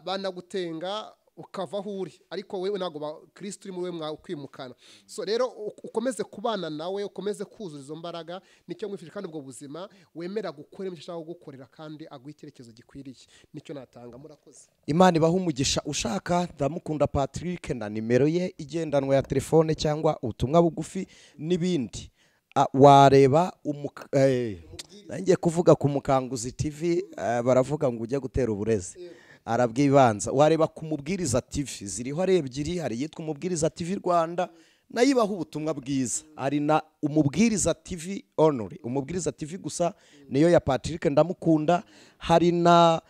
banagutenga ukava aho uri, ariko wewe ntago Kristo uri muri we ukwimukana. So rero ukomeze kubana nawe, ukomeze kuzuza izo mbaraga, nicyo mwifije. Kandi ubwo buzima wemera gukora icyo ashaka gukorera kandi aguha icyerekezo gikwiriye, nicyo natanga. Murakoze. Imana ibaha umugisha. Ushaka Ndamukunda Patrick na nimero ye igendanwa ya telefone cyangwa ubutumwa bugufi n'ibindi, wareba nanjye kuvuga ku Mukanguzi TV baravuga ngo ujye gutera uburezi arabwibanza. Wareba ku Mubwiriza TV, ziriho ari ebyiri, hari yitwa Umubwiriza TV Rwanda nayibaho ubutumwa bwiza, ari na Umubwiriza TV Only. Umubwiriza TV gusa niyo ya Patrick Ndamukunda. Hari na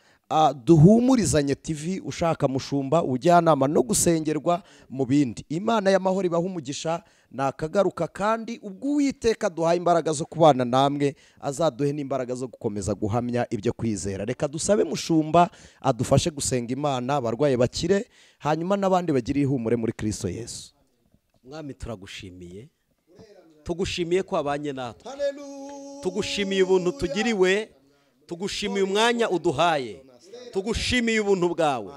Duhumurizanye TV ushaka mushumba ujyanama no gusengerwa mu bindi. Imana y'amahoro ibaha umugisha. Nakagaruka kandi ubwo Uwiteka duhaye imbaraga zo kubana namwe azaduhe n'imbaraga zo gukomeza guhamya ibyo kwizera. Reka dusabe mushumba adufashe gusenga Imana, abarwaye bakire, hanyuma n'abandi bagire ihumure muri Kristo Yesu. Mwami turagushimiye, tugushimiye ko abanye natwe, tugushimiye ubuntu tugiriwe, tugushimiye umwanya uduhaye, tugushimiye ubuntu bwawe.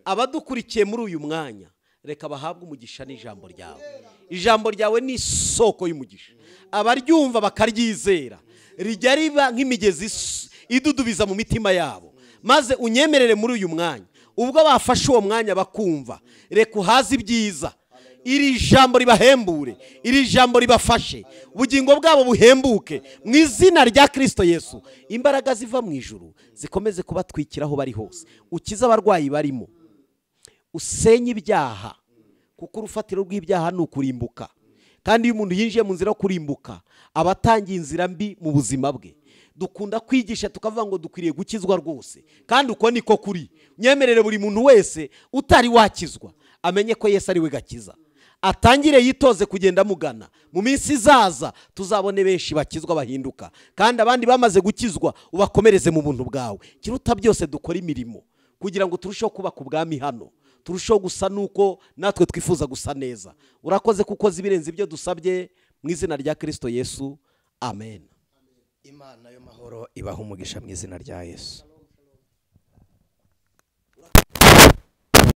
Abadukurikiye muri uyu mwanya reka bahabwe umugisha n'ijambo ryawe. Ijambo ryawe ni isoko y'umugisha, abaryumva bakaryizera rijya riba nk'imigezi idudubiza mu mitima yabo. Maze unyemerere muri uyu mwanya, ubwo bafashe uwo mwanya bakumva, reka uhaze ibyiza, iri jambo ribahembure, iri jambo ribafashe, ubugingo bwabo buhembuke mu izina rya Kristo Yesu. Imbaraga ziva mu ijuru zikomeze kubatwikiraho bari hose. Ukiza abarwayi barimo, usenye ibyaha, kuko urufatiro rw'ibyaha ni ukurimbuka. Kandi iyo umuntu yinjiye mu nzira yo kurimbuka aba atangiye inzira mbi mu buzima bwe. Dukunda kwigisha tukavuga ngo dukwiriye gukizwa rwose, kandi uko niko kuri. Nyemerere buri muntu wese utari wakizwa amenye ko Yesu ari we gakiza, atangire yitoze kugenda mugana. Mu minsi izaza tuzabone benshi bakizwa bahinduka, kandi abandi bamaze gukizwa ubakomereze mu buntu bwawe. Kiruta byose dukora imirimo kugira ngo turusheho kubaka ubwami hano, turusheho gusa nuko natwe twifuza gusa neza. Urakoze kuko zibirenze ibyo dusabye mu izina rya Kristo Yesu, amen. Imana yo mahoro ibaha umugisha mu izina rya Yesu.